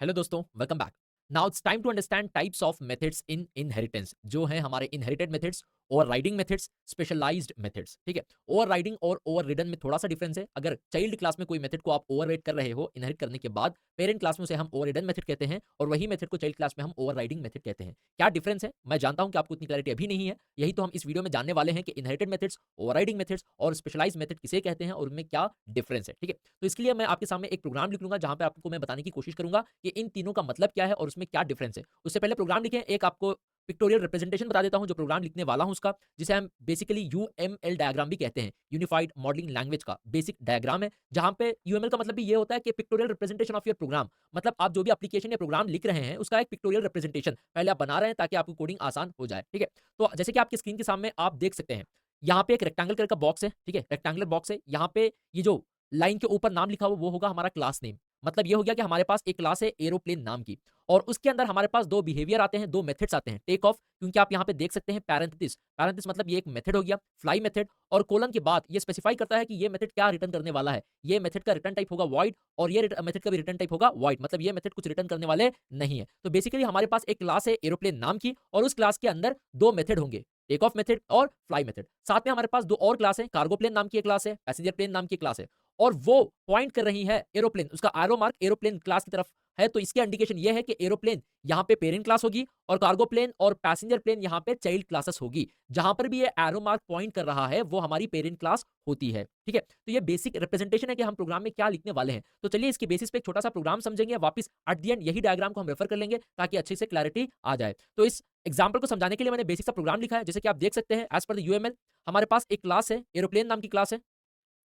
Hello दोस्तों, welcome back. Now it's time to understand types of methods in inheritance, जो है हमारे inherited methods, overriding methods, specialised methods. ठीक है, overriding और ओवररिडन में थोड़ा सा डिफरेंस है। अगर चाइल्ड क्लास में कोई मेथड को आप ओवरराइड कर रहे हो इनहेरिट करने के बाद, पेरेंट क्लास में उसे हम ओवररिडन मेथड कहते हैं, और वही मेथड को चाइल्ड क्लास में हम ओवरराइडिंग मेथड कहते हैं। क्या डिफरेंस है? मैं जानता हूं कि आपको इतनी क्लैरिटी अभी नहीं है, यही तो हम इस वीडियो में जानने वाले हैं कि इनहेरिटेड मेथड्स, ओवरराइडिंग मेथड्स और स्पेशलाइज्ड मेथड किसे कहते हैं और उनमें क्या डिफरेंस है। ठीक है, तो इसके लिए मैं आपके सामने एक प्रोग्राम लिख लूंगा जहां पे आपको मैं बताने की कोशिश करूंगा कि इन तीनों का मतलब क्या है और उसमें क्या डिफरेंस है। उससे पहले प्रोग्राम लिखें, एक आपको पिक्टोरियल रिप्रेजेंटेशन बता देता हूं जो प्रोग्राम लिखने वाला हूं उसका, जिसे हम बेसिकली यूएमएल डायग्राम भी कहते हैं, यूनिफाइड मॉडलिंग लैंग्वेज का बेसिक डायग्राम है, जहां पे यूएमएल का मतलब भी ये होता है कि pictorial representation of your program. मतलब आप जो भी एप्लीकेशन या प्रोग्राम लिख रहे हैं उसका एक पिक्टोरियल रिप्रेजेंटेशन पहले आप बना रहे हैं ताकि आपको कोडिंग आसान हो जाए। ठीक है, तो जैसे कि आपकी स्क्रीन के सामने आप देख सकते हैं, यहाँ पे एक रेक्टेंगल कलर का बॉक्स है। ठीक है, रेक्टेंगुलर बॉक्स है, यहाँ पे ये जो लाइन के ऊपर नाम लिखा हुआ वो होगा हमारा क्लास नेम। मतलब ये हो गया कि हमारे पास एक क्लास है एरोप्लेन नाम की, और उसके अंदर हमारे पास दो बिहेवियर आते हैं, दो मेथड्स आते हैं। टेक ऑफ, क्योंकि आप यहाँ पे देख सकते हैं पैरेंथेसिस, पैरेंथेसिस मतलब ये एक मेथड हो गया। फ्लाई मेथड, और कोलन के बाद ये स्पेसिफाई करता है कि ये मेथड क्या रिटर्न करने वाला है। ये मेथड का रिटर्न टाइप होगा वॉइड, और ये मेथड का भी रिटर्न टाइप होगा वॉइड, मतलब ये मेथड कुछ रिटर्न करने वाले नहीं है। तो बेसिकली हमारे पास एक क्लास है एरोप्लेन नाम की, और उस क्लास के अंदर दो मेथड होंगे, टेक ऑफ मेथड और फ्लाई मेथड। साथ में हमारे पास दो और क्लास है, कार्गो प्लेन नाम की एक क्लास है, पैसेंजर प्लेन नाम की क्लास है, और वो पॉइंट कर रही है एरोप्लेन, उसका एरो मार्क एरोप्लेन क्लास की तरफ है, तो इसके इंडिकेशन ये है कि एरोप्लेन यहाँ पे पेरेंट क्लास होगी और कार्गो प्लेन और पैसेंजर प्लेन यहाँ पे चाइल्ड क्लासेस होगी। जहां पर भी ये एरो मार्क पॉइंट कर रहा है वो हमारी पेरेंट क्लास होती है। ठीक है, तो ये बेसिक रिप्रेजेंटेशन है कि हम प्रोग्राम में क्या लिखने वाले हैं। तो चलिए इसके बेसिस पे एक छोटा सा प्रोग्राम समझेंगे, वापस एट द एंड यही डायग्राम को हम रेफर कर लेंगे ताकि अच्छे से क्लैरिटी आ जाए। तो इस एग्जाम्पल को समझाने के लिए मैंने बेसिक सा प्रोग्राम लिखा है, जैसे कि आप देख सकते हैं एज पर द यूएमएल हमारे पास एक क्लास है, एरोप्लेन नाम की क्लास है।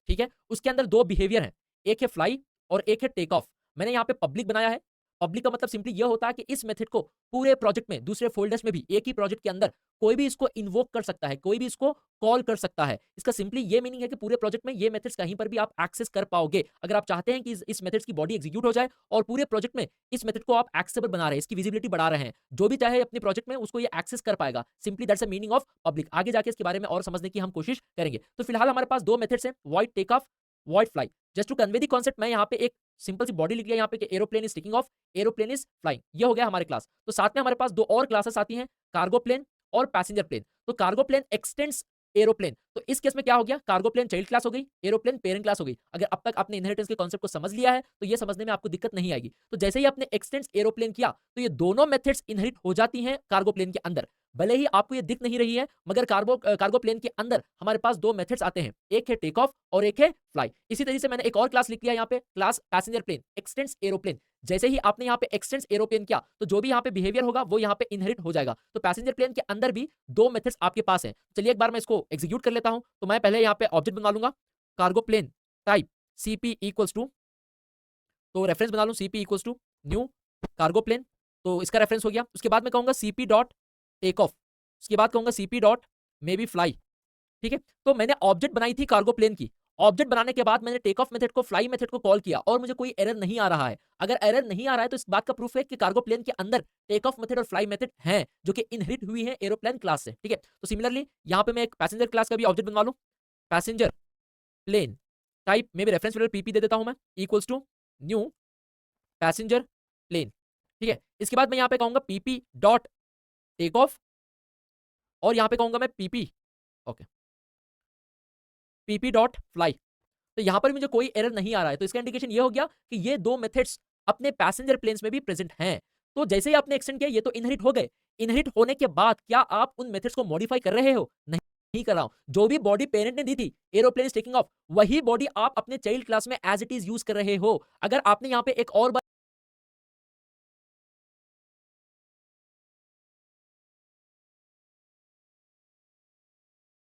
ठीक है, उसके अंदर दो बिहेवियर है, एक है फ्लाई और एक है टेक ऑफ। मैंने यहाँ पे पब्लिक बनाया है। पब्लिक का मतलब सिंपली ये होता है कि इस मेथड को पूरे प्रोजेक्ट में, दूसरे फोल्डर्स में भी, एक ही प्रोजेक्ट के अंदर कोई भी इसको इन्वोक कर सकता है, कोई भी इसको कॉल कर सकता है। इसका सिंपली ये मीनिंग है कि पूरे प्रोजेक्ट में ये मेथड्स कहीं पर भी आप एक्सेस कर पाओगे। अगर आप चाहते हैं कि इस मेथड्स की बॉडी एग्जीक्यूट हो जाए और पूरे प्रोजेक्ट में इस मेथड को आप एक्सेसिबल बना रहे हैं, इसकी विजिबिलिटी बढ़ा रहे हैं, जो भी चाहे अपने प्रोजेक्ट में उसको ये एक्सेस कर पाएगा। Simply that's the meaning of public. आगे जाके इसके बारे में और समझने की हम कोशिश करेंगे। तो फिलहाल हमारे पास दो मेथड्स हैं, void take off, void fly. Just to convey the concept मैं यहाँ पे एक सिंपल सी बॉडी लिख लिया यहाँ पे कि aeroplane is taking of, aeroplane is flying. ये हो गया हमारे क्लास। तो साथ में हमारे पास दो और क्लासेस आती हैं, कार्गो प्लेन और पैसेंजर प्लेन। तो कार्गो प्लेन एक्सटेंड्स एरोप्लेन, तो इस केस में क्या हो गया, कार्गो प्लेन चाइल्ड क्लास हो गई, एरोप्लेन पेरेंट क्लास हो गई। अगर अब तक आपने इनहेरिटेंस के कॉन्सेप्ट को समझ लिया है तो ये समझने में आपको दिक्कत नहीं आएगी। तो जैसे ही आपने एक्सटेंड्स एरोप्लेन किया तो ये दोनों मेथड्स इनहेरिट हो जाती हैं कार्गो प्लेन के अंदर। भले ही आपको ये दिख नहीं रही है, मगर कार्गो प्लेन के अंदर हमारे पास दो मेथड्स आते हैं, एक है टेक ऑफ और एक है फ्लाई। इसी तरीके से मैंने एक और क्लास लिख लिया यहाँ पे, class passenger plane extends aeroplane. जैसे ही आपने यहाँ पे एक्सटेंड्स एरोप्लेन किया तो जो भी यहाँ पे बिहेवियर होगा वो यहाँ पे इनहेरिट हो जाएगा। तो पैसेंजर प्लेन के अंदर भी दो मेथड्स आपके पास हैं। चलिए एक बार मैं इसको एग्जीक्यूट कर लेता हूँ। तो मैं पहले यहाँ पे ऑब्जेक्ट बना लूंगा, cargo plane type cp equals to, तो रेफरेंस बना लूं cp equals to new cargo plane, तो इसका रेफरेंस हो गया। उसके बाद मैं कहूंगा सीपी डॉट टेक ऑफ, उसके बाद कहूंगा CP dot may B fly. ठीक है, तो मैंने ऑब्जेक्ट बनाई थी कार्गो प्लेन की। ऑब्जेक्ट बनाने के बाद मैंने टेक ऑफ मेथड को, फ्लाई मेथड को कॉल किया और मुझे कोई एरर नहीं आ रहा है। अगर एरर नहीं आ रहा है तो इस बात का प्रूफ है कि कार्गो प्लेन के अंदर टेक ऑफ मेथड और फ्लाई मेथड हैं जो कि इनहेरिट हुई है एरोप्लेन क्लास से। ठीक है, तो सिमिलरली यहाँ पे मैं एक पैसेंजर क्लास का भी ऑब्जेक्ट बनवा लूं, पैसेंजर प्लेन टाइप में भी रेफरेंस वेरिएबल पीपी दे देता हूं मैं, equals to new passenger plane. ठीक है, इसके बाद मैं यहाँ पे कहूंगा पीपी डॉट टेक ऑफ और यहाँ पे कहूंगा मैं PP, okay, PP dot fly. तो यहाँ पर मुझे कोई एरर नहीं आ रहा है, तो इसका इंडिकेशन ये हो गया कि ये दो मेथड्स अपने पैसेंजर प्लेन्स में भी प्रेजेंट हैं। तो जैसे ही आपने एक्सटेंड किया ये तो इनहेरिट हो गए। इनहेरिट होने के बाद क्या आप उन मेथड्स को मॉडिफाई कर रहे हो? नहीं कर रहा हूं। जो भी बॉडी पेरेंट ने दी थी, एरोप्लेन इज टेकिंग ऑफ, वही बॉडी आप अपने चाइल्ड क्लास में एज इट इज यूज कर रहे हो। अगर आपने यहाँ पे एक और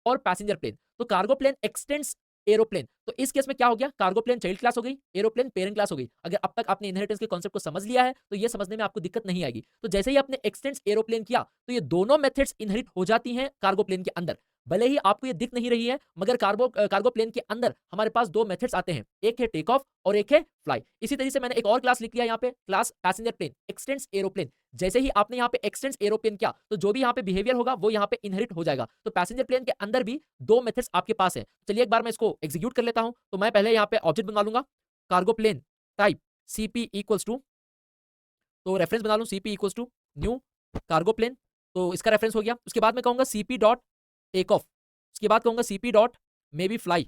और पैसेंजर प्लेन, तो कार्गो प्लेन एक्सटेंड्स एरोप्लेन, तो इस केस में क्या हो गया, कार्गो प्लेन चाइल्ड क्लास हो गई, एरोप्लेन पेरेंट क्लास हो गई। अगर अब तक आपने इनहेरिटेंस के कॉन्सेप्ट को समझ लिया है तो ये समझने में आपको दिक्कत नहीं आएगी। तो जैसे ही आपने एक्सटेंड्स एरोप्लेन किया तो ये दोनों मेथड्स इनहेरिट हो जाती हैं कार्गो प्लेन के अंदर। भले ही आपको ये दिख नहीं रही है, मगर कार्गो प्लेन के अंदर हमारे पास दो मेथड्स आते हैं, एक है टेक ऑफ और एक है फ्लाई। इसी तरीके से मैंने एक और क्लास लिख लिया यहाँ पे, class passenger plane extends aeroplane. जैसे ही आपने यहाँ पे एक्सटेंड्स एरोप्लेन किया तो जो भी यहाँ पे बिहेवियर होगा वो यहाँ पे इनहेरिट हो जाएगा। तो पैसेंजर प्लेन के अंदर भी दो मेथड्स आपके पास है। चलिए एक बार मैं इसको एग्जीक्यूट कर लेता हूं। तो मैं पहले यहाँ पे ऑब्जेक्ट बना लूंगा, cargo plane type cp equals to, तो रेफरेंस बना लूं cp equals to new cargo plane, तो इसका रेफरेंस हो गया। उसके बाद मैं कहूंगा सीपी डॉट टेक ऑफ, उसके बाद कहूंगा CP dot may B fly.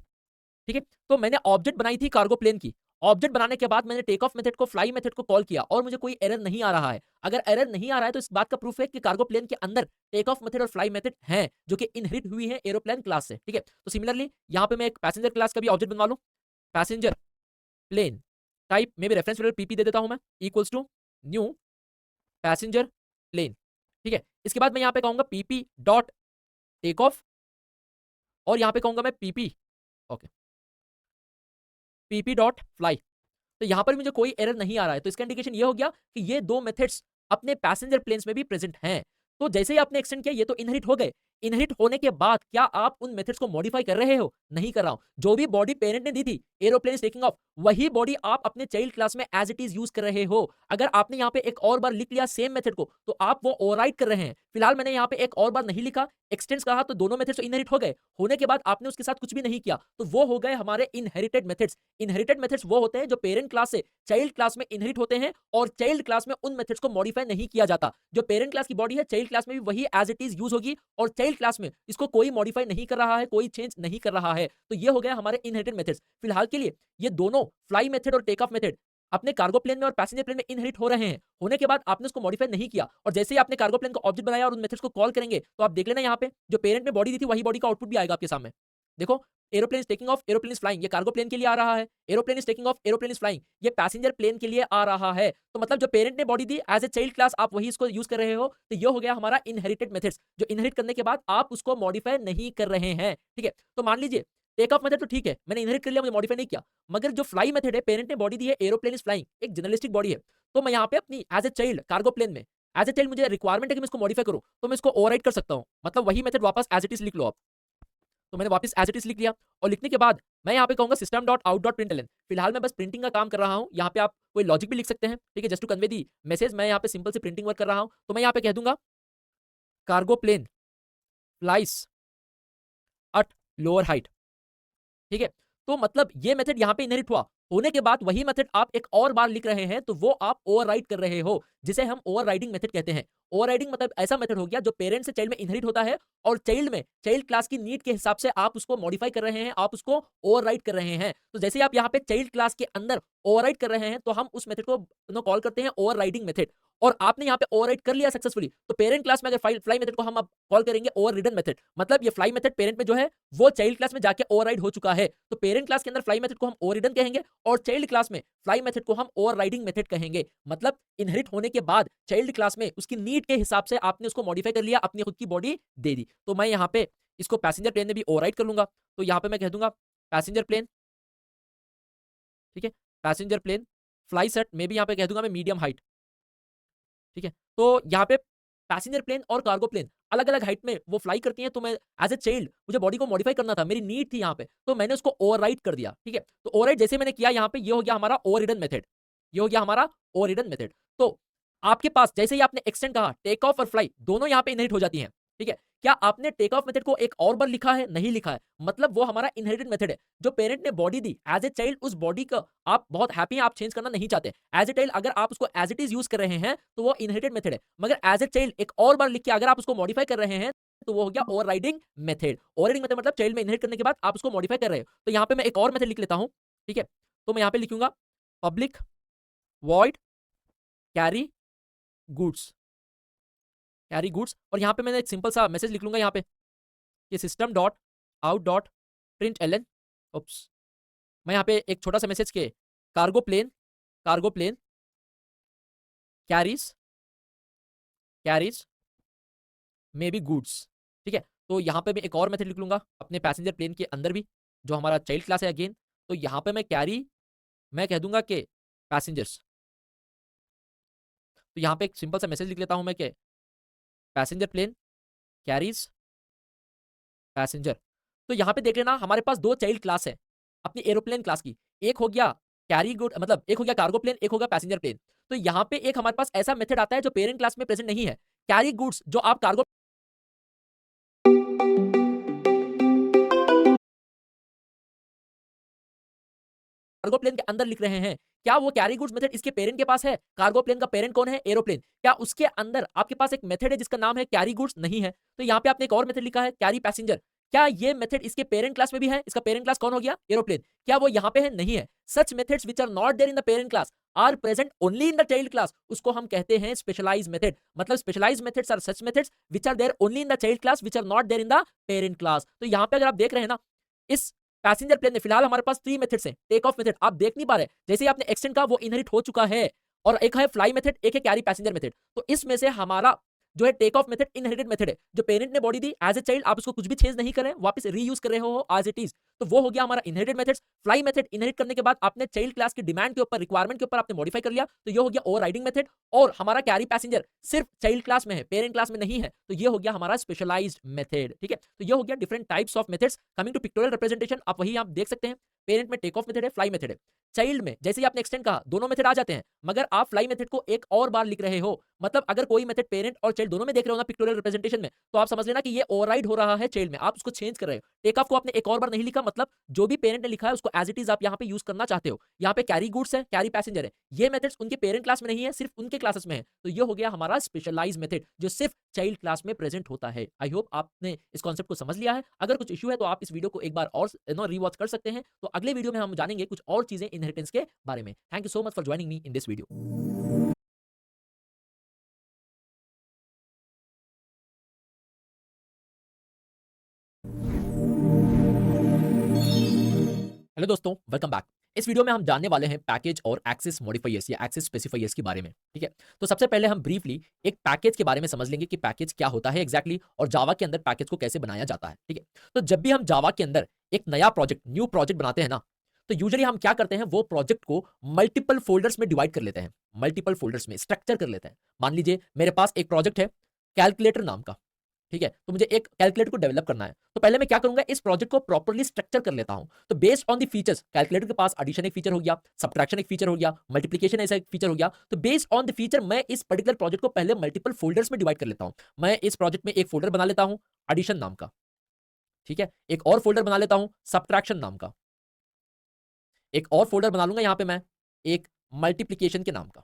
ठीक है, तो मैंने ऑब्जेक्ट बनाई थी कार्गो प्लेन की। ऑब्जेक्ट बनाने के बाद मैंने टेक ऑफ मेथड को, फ्लाई मेथड को कॉल किया और मुझे कोई एरर नहीं आ रहा है। अगर एरर नहीं आ रहा है तो इस बात का प्रूफ है कि कार्गो प्लेन के अंदर टेक ऑफ मेथड और फ्लाई मेथड हैं जो कि इनहेरिट हुई है एरोप्लेन क्लास से। ठीक है, तो सिमिलरली यहाँ पे मैं एक पैसेंजर क्लास का भी ऑब्जेक्ट बनवा लूं, पैसेंजर प्लेन टाइप में भी रेफरेंस वेरिएबल पीपी दे देता हूं मैं, equals to new passenger plane. ठीक है, इसके बाद मैं यहाँ पे कहूंगा पीपी डॉट टेक ऑफ और यहाँ पे कहूंगा मैं PP, okay, PP dot fly. तो यहाँ पर मुझे कोई एरर नहीं आ रहा है, तो इसका इंडिकेशन ये हो गया कि ये दो मेथड्स अपने पैसेंजर प्लेन्स में भी प्रेजेंट हैं। तो जैसे ही आपने एक्सटेंड किया ये तो इनहेरिट हो गए। इनहेरिट होने के बाद क्या आप उन मेथड्स को मॉडिफाई कर रहे हो? नहीं कर रहा हूं। जो भी बॉडी पेरेंट ने दी थी, एरोप्लेन इज टेकिंग ऑफ, वही बॉडी आप अपने चाइल्ड क्लास में एज इट इज यूज कर रहे हो। अगर आपने यहाँ पे एक और बार लिख लिया सेम मेथड को तो आप वो ओवरराइड कर रहे हैं। फिलहाल मैंने यहाँ पे एक और बार नहीं लिखा, एक्सटेंड्स कहा, तो दोनों मेथड्स इनहेरिट हो गए। होने के बाद आपने उसके साथ कुछ भी नहीं किया तो वो हो गए हमारे इनहेरिटेड मेथड्स। इनहेरिटेड मेथड्स वो होते हैं जो पेरेंट क्लास से चाइल्ड क्लास में इनहेरिट होते हैं और चाइल्ड क्लास में उन मेथड्स को मॉडिफाई नहीं किया जाता। जो पेरेंट क्लास की बॉडी है, चाइल्ड क्लास में भी वही एज इट इज यूज होगी और चाइल्ड चाइल्ड क्लास में इसको कोई मॉडिफाई नहीं कर रहा है, कोई चेंज नहीं कर रहा है। तो ये हो गया हमारे इनहेरिटेड मेथड्स। फिलहाल के लिए ये दोनों फ्लाई मेथड और टेक ऑफ मेथड अपने कार्गो प्लेन में और पैसेंजर प्लेन में इनहेरिट हो रहे हैं। होने के बाद आपने उसको मॉडिफाई नहीं किया और जैसे ही आपने कार्गो प्लेन का ऑब्जेक्ट बनाया और उन मेथड्स को कॉल करेंगे तो आप देख लेना यहाँ पे जो पेरेंट में बॉडी दी थी वही बॉडी का आउटपुट भी आएगा आपके सामने। देखो, aeroplane is taking of, aeroplane is flying, ये कार्गो प्लेन के लिए आ रहा है। Aeroplane is taking of, aeroplane is flying, ये पैसेंजर प्लेन के लिए आ रहा है। तो मतलब जो पेरेंट ने बॉडी दी एज ए चाइल्ड क्लास आप वही इसको यूज कर रहे हो। तो ये हो गया हमारा इनहेरिटेड मेथड्स, जो इनहेरिट करने के बाद आप उसको मॉडिफाई नहीं कर रहे हैं। ठीक है, तो मान लीजिए टेक ऑफ मेथड तो ठीक है, मैंने इनहेरिट कर लिया, मुझे मॉडिफाई नहीं किया। मगर जो फ्लाई मेथड है, पेरेंट ने बॉडी दी है एरोप्लेन इज फ्लाइंग, एक जर्नलिस्टिक बॉडी है। तो मैं यहाँ पे अपनी as a child cargo plane में एज ए चाइल्ड मुझे रिक्वायरमेंट है कि मैं इसको मॉडिफाई करूँ, तो मैं इसको ओवरराइट कर सकता हूँ। मतलब वही मेथड वापस एज इट इज लिख लो आप। तो मैंने वापस एज इट इज लिख लिया और लिखने के बाद मैं यहाँ पे कहूंगा system dot out dot println. फिलहाल मैं बस प्रिंटिंग का काम कर रहा हूँ। यहाँ पे आप कोई लॉजिक भी लिख सकते हैं, ठीक है, just to convey the message. मैं यहाँ पे सिंपल से प्रिंटिंग वर्क कर रहा हूँ। तो मैं यहाँ पे कह दूंगा cargo plane flies at lower height. ठीक है, तो मतलब ये मेथड यहाँ पे इनहेरिट हुआ। होने के बाद वही मेथड आप एक और बार लिख रहे हैं, तो वो आप ओवरराइड कर रहे हो, जिसे हम ओवरराइडिंग मेथड कहते हैं। ओवरराइडिंग मतलब ऐसा मेथड हो गया जो पेरेंट से चाइल्ड में इनहेरिट होता है और चाइल्ड में चाइल्ड क्लास की नीड के हिसाब से आप उसको मॉडिफाई कर रहे हैं, आप उसको ओवरराइड कर रहे हैं। तो जैसे आप यहाँ पे चाइल्ड क्लास के अंदर ओवरराइड कर रहे हैं, तो हम उस मेथड को कॉल करते हैं ओवरराइडिंग मेथड। और आपने यहाँ पे ओवरराइड कर लिया सक्सेसफुली, तो पेरेंट क्लास में अगर फ्लाई मेथड को हम अब कॉल करेंगे ओवररिडन मेथड। मतलब ये फ्लाई मेथड पेरेंट में जो है वो चाइल्ड क्लास में जाके ओवरराइड हो चुका है। तो पेरेंट क्लास के अंदर फ्लाई मेथड को हम ओवररिडन कहेंगे और चाइल्ड क्लास में फ्लाई मेथड को हम ओवरराइडिंग मेथड कहेंगे। मतलब इनहेरिट होने के बाद चाइल्ड क्लास में उसकी नीड के हिसाब से आपने उसको मॉडिफाई कर लिया, अपनी खुद की बॉडी दे दी। तो मैं यहाँ पे इसको पैसेंजर प्लेन में भी ओवरराइड कर लूंगा। तो यहाँ पे मैं कह दूंगा पैसेंजर प्लेन, ठीक है, पैसेंजर प्लेन फ्लाई सेट में भी यहाँ पे कह दूंगा मैं मीडियम हाइट। ठीक है, तो यहाँ पे पैसेंजर प्लेन और कार्गो प्लेन अलग अलग हाइट में वो फ्लाई करती हैं। तो मैं एज ए चाइल्ड मुझे बॉडी को मॉडिफाई करना था, मेरी नीड थी यहाँ पे, तो मैंने उसको ओवरराइड कर दिया। ठीक है, तो ओवरराइड जैसे मैंने किया यहाँ पे, ये हो गया हमारा ओवररिडन मेथड। ये हो गया हमारा ओवररिडन मेथड। तो आपके पास जैसे ही आपने एक्सटेंड कहा, टेक ऑफ और फ्लाई दोनों यहाँ पे इनहेरिट हो जाती हैं। ठीक है, क्या आपने टेक ऑफ मेथड को एक और बार लिखा है? नहीं लिखा है। मतलब वो हमारा इनहेरिटेड मेथड है। जो पेरेंट ने बॉडी दी एज ए चाइल्ड, उस बॉडी का आप बहुत हैप्पी हैं, आप चेंज करना नहीं चाहते। एज ए चाइल्ड अगर आप उसको एज इट इज यूज कर रहे हैं तो वो इनहेरिटेड मेथड है। मगर एज ए चाइल्ड एक और बार लिख के अगर आप उसको मॉडिफाई कर रहे हैं तो वो हो गया ओवरराइडिंग मेथड। ओवरराइडिंग मेथड मतलब चाइल्ड में इनहेरिट करने के बाद आप उसको मॉडिफाई कर रहे हो। तो यहाँ पे मैं एक और मेथड लिख लेता हूँ। ठीक है, तो मैं यहाँ पे लिखूंगा public void carry goods, carry goods. और यहाँ पे मैंने एक सिंपल सा मैसेज लिख लूंगा यहाँ पे कि system dot out dot print l n. Oops, मैं यहाँ पे एक छोटा सा मैसेज के cargo plane carries carries may be goods. ठीक है, तो यहाँ पे मैं एक और मेथड लिख लूंगा अपने पैसेंजर प्लेन के अंदर भी, जो हमारा चाइल्ड क्लास है अगेन। तो यहाँ पे मैं कैरी, मैं कह दूंगा कि पैसेंजर्स। तो यहाँ पे एक सिंपल सा मैसेज लिख लेता हूँ मैं कि पैसेंजर प्लेन कैरीज पैसेंजर। तो यहाँ पे देख लेना हमारे पास दो चाइल्ड क्लास है अपनी एरोप्लेन क्लास की। एक हो गया कैरी गुड, मतलब एक हो गया कार्गो प्लेन, एक हो गया पैसेंजर प्लेन। तो यहाँ पे एक हमारे पास ऐसा मेथड आता है जो पेरेंट क्लास में प्रेजेंट नहीं है, कैरी गुड्स, जो आप कार्गो कार्गो प्लेन के अंदर लिख रहे हैं। क्या वो कैरी गुड्स मेथड इसके पेरेंट के पास है? कार्गो प्लेन का पेरेंट कौन है? एरोप्लेन। क्या उसके अंदर आपके पास एक मेथड है जिसका नाम है कैरी गुड्स? नहीं है। तो यहाँ पे आपने एक और मेथड लिखा है कैरी पैसेंजर। क्या ये मेथड इसके पेरेंट क्लास में भी है? इसका पेरेंट क्लास कौन हो गया? एरोप्लेन। क्या वो यहाँ पे है? नहीं है। Such methods which are not there in the parent class are present only in the child class, उसको हम कहते हैं स्पेशलाइज्ड मेथड। मतलब specialised methods are such methods which are there only in the child class which are not there in the parent class. तो यहाँ पे अगर आप देख रहे हैं ना, इस पैसेंजर प्लेन में फिलहाल हमारे पास 3 मेथड्स हैं। टेक ऑफ मेथड आप देख नहीं पा रहे, जैसे ही आपने एक्सटेंड कहा वो इनहेरिट हो चुका है। और एक है फ्लाई मेथड, एक है कैरी पैसेंजर मेथड। तो इसमें से हमारा जो है take off method inherited method है। जो पेरेंट ने बॉडी दी एज ए चाइल्ड, आप उसको कुछ भी चेंज नहीं कर रहे हैं, वापस रीयूज कर रहे हो एज इट इज, तो वो हो गया हमारा inherited methods. Fly method inherit करने के बाद आपने चाइल्ड क्लास की डिमांड के ऊपर, रिक्वायरमेंट के ऊपर आपने मॉडिफाई कर लिया, तो ये हो गया ओवरराइडिंग मेथड। और हमारा कैरी पैसेंजर सिर्फ चाइल्ड क्लास में है, पेरेंट क्लास में नहीं है, तो ये हो गया हमारा स्पेशलाइज्ड मेथड। ठीक है, तो ये हो गया different types of methods. Coming to pictorial representation, आप वही आप देख सकते हैं, पेरेंट में टेक ऑफ मेथड है, फ्लाई मेथड है। चाइल्ड में जैसे ही आपने एक्सटेंड कहा दोनों मेथड आ जाते हैं, मगर आप फ्लाई मेथड को एक और बार लिख रहे हो। मतलब अगर कोई मेथड पेरेंट और चाइल्ड दोनों में देख रहे हो ना पिक्टोरियल रिप्रेजेंटेशन में, तो आप समझ लेना कि ये ओवरराइड हो रहा है चाइल्ड में, आप उसको चेंज कर रहे हो। टेक ऑफ को आपने एक और बार नहीं लिखा, मतलब जो भी पेरेंट ने लिखा है उसको एज इट इज आप यहाँ पे यूज करना चाहते हो। यहाँ पे कैरी गुड्स है, कैरी पैसेंजर है, ये मेथड्स उनके पेरेंट क्लास में नहीं है, सिर्फ उनके क्लासेस में है। तो ये हो गया हमारा स्पेशलाइज मेथड जो सिर्फ चाइल्ड क्लास में प्रेजेंट होता है। आई होप आपने इस कॉन्सेप्ट को समझ लिया है। अगर कुछ इश्यू है तो आप इस वीडियो को एक बार और रिवॉच कर सकते हैं। तो अगले वीडियो में हम जानेंगे कुछ और चीजें इनहेरिटेंस के बारे में। Thank you so much for joining me in this video. Hello दोस्तों, वेलकम बैक। इस वीडियो में हम जानने वाले हैं पैकेज और एक्सेस मॉडिफायर्स या एक्सेस स्पेसिफायर्स के बारे में। ठीक है, तो सबसे पहले हम ब्रीफली एक पैकेज के बारे में समझ लेंगे कि पैकेज क्या होता है एग्जैक्टली और जावा के अंदर पैकेज को कैसे बनाया जाता है। ठीक है, तो जब भी हम जावा के अंदर एक नया प्रोजेक्ट, न्यू प्रोजेक्ट बनाते हैं ना, तो यूजुअली हम क्या करते हैं, वो प्रोजेक्ट को मल्टीपल फोल्डर्स में डिवाइड कर लेते हैं, मल्टीपल फोल्डर्स में स्ट्रक्चर कर लेते हैं। मान लीजिए मेरे पास एक प्रोजेक्ट है कैलकुलेटर नाम का। ठीक है, तो मुझे एक कैलकुलेटर को डेवलप करना है, तो पहले मैं क्या करूंगा, इस प्रोजेक्ट को प्रॉपर्ली स्ट्रक्चर कर लेता हूं। तो based on the features, calculator के पास एडिशन एक फीचर हो गया, सब्ट्रैक्शन एक फीचर हो गया, मल्टीप्लिकेशन ऐसा एक फीचर हो गया। तो बेस्ड ऑन द फीचर मैं इस पर्टिकुलर प्रोजेक्ट को पहले मल्टीपल फोल्डर्स में डिवाइड कर लेता हूं। मैं इस प्रोजेक्ट में एक फोल्डर बना लेता हूं एडिशन नाम का। ठीक है, एक और फोल्डर बना लेता हूं सब्ट्रैक्शन नाम का। एक और फोल्डर बना लूंगा यहां पे मैं एक मल्टीप्लिकेशन के नाम का।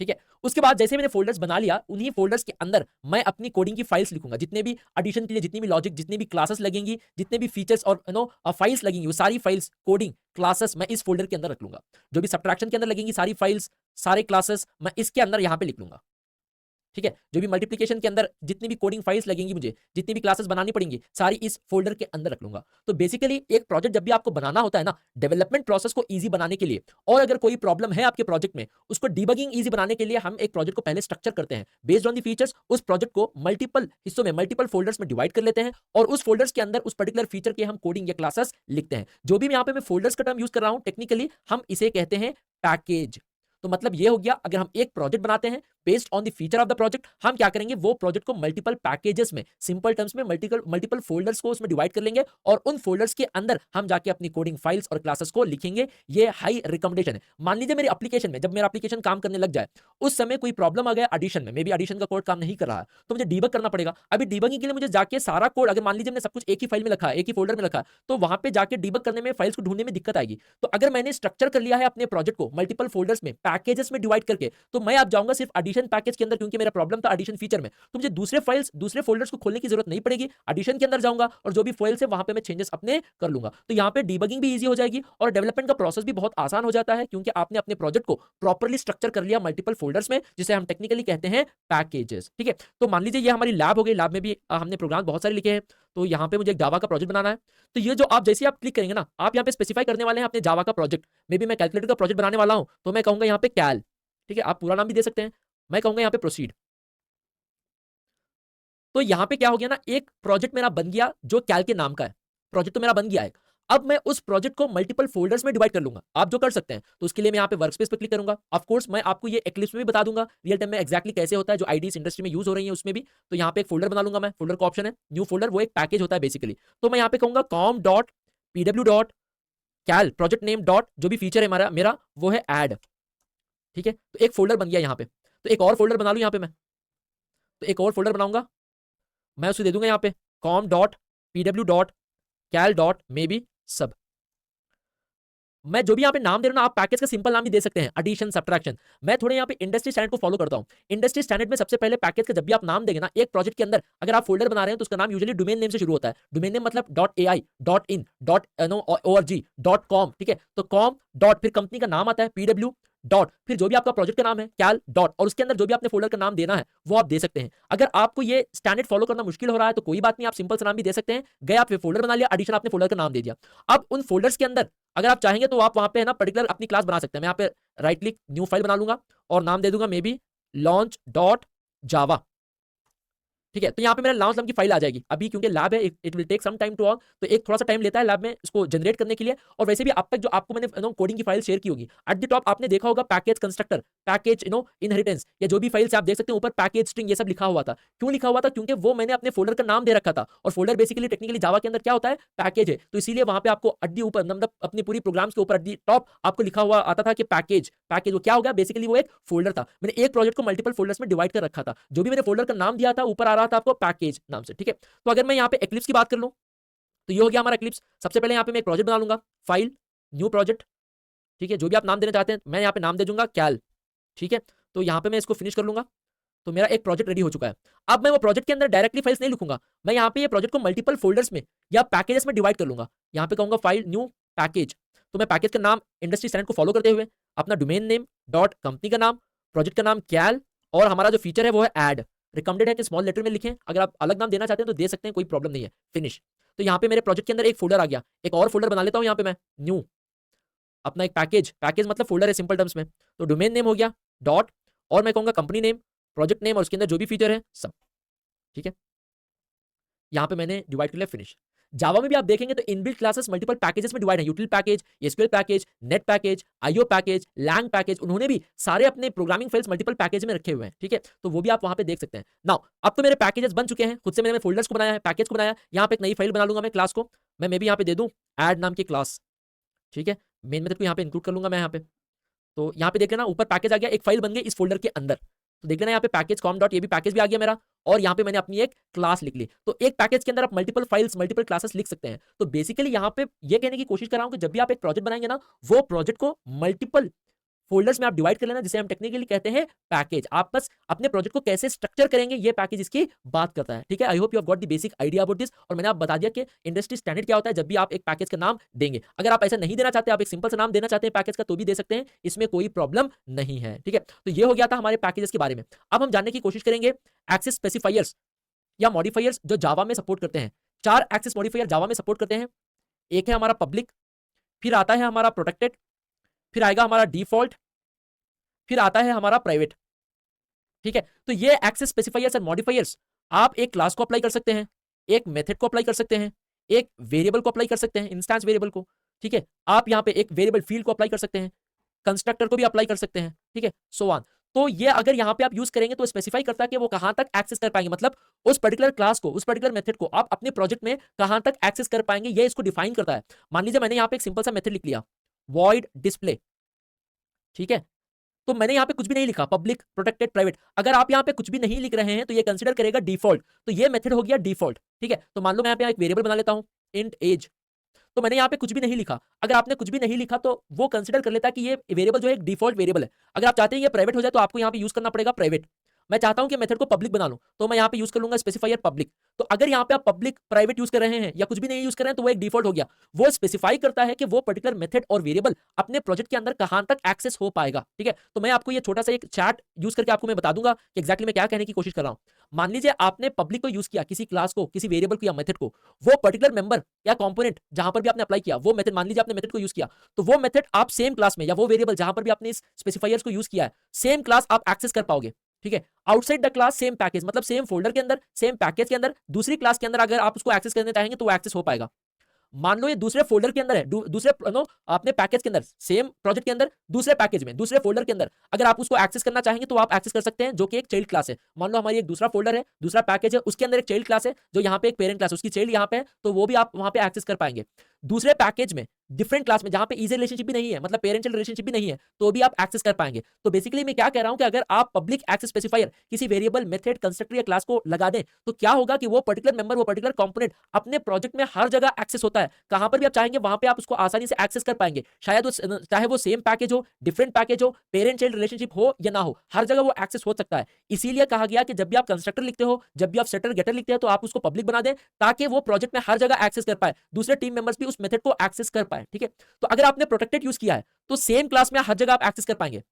ठीक है, उसके बाद जैसे मैंने फोल्डर्स बना लिया, उन्हीं फोल्डर्स के अंदर मैं अपनी कोडिंग की फाइल्स लिखूंगा। जितने भी एडिशन के लिए जितनी भी लॉजिक, जितनी भी क्लासेस लगेंगी, जितने भी फीचर्स और फाइल्स लगेंगी, वो सारी फाइल्स, कोडिंग क्लासेस मैं इस फोल्डर के अंदर रख लूंगा। जो भी सब्ट्रैक्शन के अंदर लगेंगी सारी फाइल्स, सारे क्लासेस मैं इसके अंदर यहां पे लिख लूंगा। ठीक है, जो भी मल्टीप्लिकेशन के अंदर जितनी भी कोडिंग फाइल्स लगेंगी, मुझे जितनी भी क्लासेस बनानी पड़ेंगी, सारी इस फोल्डर के अंदर रख लूंगा। तो बेसिकली एक प्रोजेक्ट जब भी आपको बनाना होता है ना, डेवलपमेंट प्रोसेस को इजी बनाने के लिए, और अगर कोई प्रॉब्लम है आपके प्रोजेक्ट में, उसको डिबगिंग इजी बनाने के लिए हम एक प्रोजेक्ट को पहले स्ट्रक्चर करते हैं। बेस्ड ऑन द फीचर्स उस प्रोजेक्ट को मल्टीपल हिस्सों में, मल्टीपल फोल्डर्स में डिवाइड कर लेते हैं, और उस फोल्डर्स के अंदर उस पर्टिकुलर फीचर के हम कोडिंग या क्लासेस लिखते हैं। जो भी यहाँ पे मैं फोल्डर्स का टर्म यूज कर रहा हूं, टेक्निकली हम इसे कहते हैं पैकेज। तो मतलब ये हो गया, अगर हम एक प्रोजेक्ट बनाते हैं based on the feature of the project, हम क्या करेंगे, वो प्रोजेक्ट को मल्टीपल पैकेजेस में, सिंपल टर्म्स में मल्टीपल फोल्डर्स को उसमें डिवाइड कर लेंगे, और उन फोल्डर्स के अंदर हम जाके अपनी कोडिंग फाइल्स और क्लासेस को लिखेंगे। ये हाई रिकमेंडेशन है। मान लीजिए मेरी एप्लीकेशन में, जब मेरा एप्लीकेशन काम करने लग जाए, उस समय कोई प्रॉब्लम आ गया एडिशन में, मे बी एडिशन का कोड काम नहीं कर रहा है, तो मुझे डीबग करना पड़ेगा। अभी डीबगिंग के लिए मुझे जाके सारा कोड, अगर मान लीजिए मैंने सब कुछ एक ही फाइल में रखा है, एक ही फोल्डर में रखा है, तो वहां पे जाके डीबग करने में, फाइल्स को ढूंढने में दिक्कत आएगी। तो अगर मैंने स्ट्रक्चर कर लिया है अपने प्रोजेक्ट को मल्टीपल फोल्डर्स में, पैकेजेस में डिवाइड करके, तो मैं आप जाऊंगा सिर्फ एडिशन पैकेज के अंदर, क्योंकि मेरा प्रॉब्लम था एडिशन फीचर में, तो मुझे दूसरे फाइल्स, दूसरे फोल्डर्स को खोलने की जरूरत नहीं पड़ेगी। एडिशन के अंदर जाऊंगा और जो भी फाइल्स है वहां पे मैं चेंजेस अपने कर लूंगा। तो यहाँ पे डीबगिंग भी इजी हो जाएगी और डेवलपमेंट का प्रोसेस भी बहुत आसान हो जाता है, क्योंकि आपने अपने प्रोजेक्ट को प्रॉपर्ली स्ट्रक्चर कर लिया मल्टीपल फोल्डर्स में, जिसे हम टेक्निकली कहते हैं पैकेजेस। ठीक है, तो मान लीजिए ये हमारी लैब हो गई। लैब में भी हमने प्रोग्राम बहुत सारे लिखे हैं। तो यहाँ पे मुझे एक जावा का प्रोजेक्ट बनाना है। तो ये जो आप जैसे आप क्लिक करेंगे ना, आप यहाँ पे स्पेसिफाई करने वाले हैं अपने जावा का प्रोजेक्ट। मे बी मैं कैलकुलेटर का प्रोजेक्ट बनाने वाला हूं, तो मैं कहूंगा यहाँ पे कैल। ठीक है, आप पूरा नाम भी दे सकते हैं। मैं कहूंगा यहाँ पे प्रोसीड। तो यहां पे क्या हो गया ना, एक प्रोजेक्ट मेरा बन गया जो कैल के नाम का है। प्रोजेक्ट तो मेरा बन गया है। अब मैं उस प्रोजेक्ट को मल्टीपल फोल्डर्स में डिवाइड कर लूंगा। आप जो कर सकते हैं, तो उसके लिए मैं यहाँ पे वर्कस्पेस पे क्लिक करूंगा। ऑफ कोर्स मैं आपको ये एक्लिप्स में भी बता दूंगा रियल टाइम में एक्जैक्टली कैसे होता है, जो आईडीज इंडस्ट्री में यूज हो रही है उसमें भी। तो यहाँ पे एक फोल्डर बना लूंगा मैं। फोल्डर का ऑप्शन है न्यू फोल्डर, वो एक पैकेज होता है बेसिकली। तो मैं यहाँ पे कहूंगा कॉम डॉट पीडब्ल्यू डॉट कैल प्रोजेक्ट नेम डॉट, जो भी फीचर है हमारा मेरा वो है ऐड। ठीक है, तो एक फोल्डर बन गया यहाँ पे। तो एक और फोल्डर बना लू यहाँ पे मैं। तो एक और फोल्डर बनाऊंगा मैं, उसे दे दूंगा यहाँ पे कॉम डॉट पीडब्ल्यू dot cal dot may be sub. मैं जो भी यहाँ पे नाम दे रहा हूं ना, आप पैकेज का सिंपल नाम भी दे सकते हैं, एडिशन सब्ट्रैक्शन। मैं थोड़े यहाँ पे इंडस्ट्री स्टैंडर्ड को फॉलो करता हूँ। इंडस्ट्री स्टैंडर्ड में सबसे पहले पैकेज का जब भी आप नाम देंगे ना एक प्रोजेक्ट के अंदर, अगर आप फोल्डर बना रहे हैं तो उसका नाम यूजुअली डोमेन नेम से शुरू होता है। डोमेन नेम मतलब .ai .in .org .com। ठीक है, तो कॉम डॉट, फिर कंपनी का नाम आता है पीडब्ल्यू डॉट, फिर जो भी आपका प्रोजेक्ट का नाम है कैल डॉट, और उसके अंदर जो भी आपने फोल्डर का नाम देना है वो आप दे सकते हैं। अगर आपको ये स्टैंडर्ड फॉलो करना मुश्किल हो रहा है तो कोई बात नहीं, आप सिंपल सा नाम भी दे सकते हैं। गए आप फोल्डर बना लिया, एडिशन आपने फोल्डर का नाम दे दिया। अब उन फोल्डर्स के अंदर अगर आप चाहेंगे तो आप वहां पे है ना पर्टिकुलर अपनी क्लास बना सकते हैं। मैं यहाँ पे राइट क्लिक न्यू फाइल बना लूंगा और नाम दे दूंगा मे बी लॉन्च डॉट जावा। ठीक है, तो यहाँ पे मेरा लॉन्च नाम की फाइल आ जाएगी। अभी क्योंकि लैब है, it will take some time to on, तो एक थोड़ा सा टाइम लेता है लैब में इसको जनरेट करने के लिए। और वैसे भी अब तक जो आपको मैंने कोडिंग की फाइल शेयर की होगी, एट द टॉप आपने देखा होगा पैकेज कंस्ट्रक्टर, पैकेज इनहेरिटेंस, या जो भी फाइल्स आप देख सकते हैं ऊपर पैकेज स्ट्रिंग, ये सब लिखा हुआ था। क्यों लिखा हुआ था? क्योंकि वो मैंने अपने फोल्डर का नाम दे रखा था, और फोल्डर बेसिकली टेक्निकली जावा के अंदर क्या होता है, पैकेज है। तो इसीलिए वहां पे आपको अड्डी ऊपर, मतलब अपनी पूरी प्रोग्राम्स के ऊपर अड्डी टॉप आपको लिखा हुआ आता था कि पैकेज। पैकेज वो क्या हो गया, बेसिकली वो एक फोल्डर था। मैंने एक प्रोजेक्ट को मल्टीपल फोल्डर्स में डिवाइड कर रखा था। जो भी मैंने फोल्डर का नाम दिया था ऊपर आ रहा था आपको पैकेज नाम से। ठीक है, तो अगर मैं यहाँ पे एक्लिप्स की बात कर लूं, तो ये हो गया हमारा Eclipse। सबसे पहले यहाँ पे मैं एक प्रोजेक्ट बना लूंगा, फाइल, न्यू प्रोजेक्ट, ठीक है, जो भी आप नाम देना चाहते हैं, मैं यहाँ पे नाम दे दूंगा कैल, ठीक है। तो यहाँ पे मैं इसको फिनिश कर लूंगा, तो मेरा एक प्रोजेक्ट रेडी हो चुका है। अब मैं वो प्रोजेक्ट के अंदर डायरेक्टली फाइल्स नहीं लिखूंगा, मैं यहाँ पे ये प्रोजेक्ट को मल्टीपल फोल्डर्स में या पैकेजेस में डिवाइड कर लूंगा। यहाँ पे कहूंगा फाइल न्यू पैकेज, तो मैं पैकेज का नाम इंडस्ट्री स्टैंडर्ड को फॉलो करते हुए अपना डोमेन नेम डॉट कंपनी का नाम, प्रोजेक्ट का नाम कैल, और हमारा जो फीचर है वो है ऐड। रिकमेंडेड है कि स्मॉल लेटर में लिखें, अगर आप अलग नाम देना चाहते हैं तो दे सकते हैं, कोई प्रॉब्लम नहीं है। फिनिश। तो यहाँ पे मेरे प्रोजेक्ट के अंदर एक फोल्डर आ गया, एक और फोल्डर बना लेता हूँ यहाँ पे मैं, न्यू, अपना एक पैकेज, पैकेज मतलब फोल्डर है सिंपल टर्म्स में। तो डोमेन नेम हो गया डॉट, और मैं कहूंगा कंपनी नेम, प्रोजेक्ट नेम, और उसके अंदर जो भी फीचर है सब, ठीक है। यहाँ पे मैंने डिवाइड कर लिया, फिनिश। जावा में भी आप देखेंगे तो इनबिल्ट क्लासेस मल्टीपल पैकेजेस में डिवाइड है, util package, SQL package, net package, IO package, lang package, उन्होंने भी सारे अपने प्रोग्रामिंग फाइल्स मल्टीपल पैकेज में रखे हुए हैं, ठीक है। तो वो भी आप वहां पे देख सकते हैं। नाउ अब तो मेरे पैकेजेस बन चुके हैं, खुद से मैंने फोल्डर्स को बनाया है, पैकेज को बनाया, यहाँ पे एक नई फाइल बना लूंगा मैं क्लास को, मैं मे भी यहाँ पे दे दूं ऐड नाम की क्लास, ठीक है। मेन मेथड को यहाँ पे इंक्लूड कर लूंगा मैं यहाँ पे। तो यहाँ पे देख लेना ऊपर पैकेज आ गया, एक फाइल बन गई इस फोल्डर के अंदर। तो देख लेना यहाँ पे पैकेज कॉम डॉट ये भी पैकेज भी आ गया मेरा, और यहाँ पे मैंने अपनी एक क्लास लिख ली। तो एक पैकेज के अंदर आप मल्टीपल फाइल्स, मल्टीपल क्लासेस लिख सकते हैं। तो बेसिकली यहाँ पे ये कहने की कोशिश कर रहा हूँ कि जब भी आप एक प्रोजेक्ट बनाएंगे ना, वो प्रोजेक्ट को मल्टीपल फोल्डर्स में आप डिवाइड कर लेना, जिसे हम टेक्निकली कहते हैं पैकेज। आप बस अपने प्रोजेक्ट को कैसे स्ट्रक्चर करेंगे, ये पैकेज इसकी बात करता है, ठीक है। I hope you have got the basic idea about this, और मैंने आप बता दिया कि इंडस्ट्री स्टैंडर्ड क्या होता है जब भी आप एक पैकेज का नाम देंगे। अगर आप ऐसा नहीं देना चाहते, आप एक सिंपल सा नाम देना चाहते हैं पैकेज का, तो भी दे सकते हैं, इसमें कोई प्रॉब्लम नहीं है, ठीक है। तो ये हो गया था हमारे पैकेजेस के बारे में। अब हम जानने की कोशिश करेंगे एक्सेस स्पेसिफायर्स या मॉडिफायर्स जो जावा में सपोर्ट करते हैं। 4 एक्सेस मॉडिफायर जावा में सपोर्ट करते हैं। एक है हमारा पब्लिक, फिर आता है हमारा प्रोटेक्टेड, फिर आएगा हमारा डिफॉल्ट, फिर आता है हमारा प्राइवेट, ठीक है। तो ये एक्सेस स्पेसिफायर्स एंड मॉडिफायर्स आप एक क्लास को अप्लाई कर सकते हैं, एक मेथड को अप्लाई कर सकते हैं, एक वेरिएबल को अप्लाई कर सकते हैं, इंस्टेंस वेरिएबल को, ठीक है। आप यहाँ पे एक वेरिएबल फील्ड को अप्लाई कर सकते हैं, कंस्ट्रक्टर को भी अप्लाई कर सकते हैं, ठीक है, सो ऑन। तो ये अगर यहाँ पे आप यूज करेंगे तो स्पेसिफाई करता है कि वो कहां तक एक्सेस कर पाएंगे, मतलब उस पर्टिकुलर क्लास को, उस पर्टिकुलर मेथड को आप अपने प्रोजेक्ट में कहां तक एक्सेस कर पाएंगे, ये इसको डिफाइन करता है। मान लीजिए मैंने यहाँ पे एक सिंपल सा मेथड लिख लिया, वॉइड डिस्प्ले, ठीक है। तो मैंने यहाँ पे कुछ भी नहीं लिखा, पब्लिक, प्रोटेक्टेड, प्राइवेट। अगर आप यहाँ पे कुछ भी नहीं लिख रहे हैं तो ये कंसीडर करेगा डिफॉल्ट, तो ये मेथड हो गया डिफॉल्ट, ठीक है। तो मान लो मैं यहाँ पे एक वेरिएबल बना लेता हूँ, इंट एज, तो मैंने यहाँ पे कुछ भी नहीं लिखा। अगर आपने कुछ भी नहीं लिखा तो वो कंसीडर कर लेता है कि ये वेरिएबल जो है एक डिफॉल्ट वेरिएबल है। अगर आप चाहते हैं ये प्राइवेट हो जाए तो आपको यहाँ पे यूज करना पड़ेगा प्राइवेट। मैं चाहता हूं कि मेथड को पब्लिक बना लूं, तो मैं यहाँ पे यूज कर लूंगा स्पेसिफायर पब्लिक। तो अगर यहाँ पे आप पब्लिक प्राइवेट यूज कर रहे हैं या कुछ भी नहीं यूज कर रहे हैं तो वो एक डिफॉल्ट हो गया। वो स्पेसिफाई करता है कि वो पर्टिकुलर मेथड और वेरिएबल अपने प्रोजेक्ट के अंदर कहां तक एक्सेस हो पाएगा, ठीक है। तो मैं आपको ये छोटा सा एक चैट यूज करके आपको मैं बता दूंगा कि एक्जैक्टली मैं क्या कहने की कोशिश कर रहा हूं। मान लीजिए आपने पब्लिक को यूज किया, किसी क्लास को, किसी वेरिएबल को या मेथड को, वो पर्टिकुलर मेंबर या कंपोनेंट जहां पर भी आपने अप्लाई किया, वो मेथड, मान लीजिए आपने मेथड को यूज किया, तो वो मेथड आप सेम क्लास में या वो वेरिएबल जहां पर भी आपने इस स्पेसिफायर्स को यूज किया है, सेम क्लास आप एक्सेस कर पाओगे, ठीक है। Outside the class same package, मतलब सेम फोल्डर के अंदर, सेम पैकेज के अंदर, दूसरी क्लास के अंदर अगर आप उसको एक्सेस करना चाहेंगे तो वो एक्सेस हो पाएगा। मान लो ये दूसरे फोल्डर के अंदर है, दूसरे अपने पैकेज के अंदर, सेम प्रोजेक्ट के अंदर, दूसरे पैकेज में, दूसरे फोल्डर के अंदर अगर आप उसको एक्सेस करना चाहेंगे तो आप एक्सेस कर सकते हैं, जो कि एक चाइल्ड क्लास है। मान लो हमारी एक दूसरा फोल्डर है, दूसरा पैकेज है, उसके अंदर एक चाइल्ड क्लास है, जो यहाँ पे एक पेरेंट क्लास, उसकी चाइल्ड यहाँ पे है, तो वो भी आप वहां पे एक्सेस कर पाएंगे। दूसरे पैकेज में, डिफरेंट क्लास में, जहां पे इजी रिलेशनशिप भी नहीं है, मतलब पेरेंट चाइल्ड रिलेशनशिप भी नहीं है, तो भी आप एक्सेस कर पाएंगे। तो बेसिकली मैं क्या कह रहा हूं कि अगर आप पब्लिक एक्सेस स्पेसिफायर किसी वेरिएबल, मेथड, कंस्ट्रक्टर या क्लास को लगा दें तो क्या होगा कि वो पर्टिकुलर मेंबर, वो पर्टिकुलर कंपोनेंट अपने प्रोजेक्ट में हर जगह एक्सेस होता है। कहां पर भी आप चाहेंगे वहां पे आप उसको आसानी से एक्सेस कर पाएंगे। शायद चाहे वो सेम पैकेज हो, डिफरेंट पैकेज हो, पेरेंट चाइल्ड रिलेशनशिप हो या ना हो, हर जगह वो एक्सेस हो सकता है। इसीलिए कहा गया कि जब भी आप कंस्ट्रक्टर लिखते हो, जब भी आप सेटर गेटर लिखते हैं, तो आप उसको पब्लिक बना दें ताकि वो प्रोजेक्ट में हर जगह एक्सेस कर पाए, दूसरे टीम मेंबर्स भी उस मेथड को एक्सेस कर पाए, ठीक है। तो अगर आपने प्रोटेक्टेड यूज किया है तो सेम क्लास में हर जगह आप एक्सेस कर पाएंगे।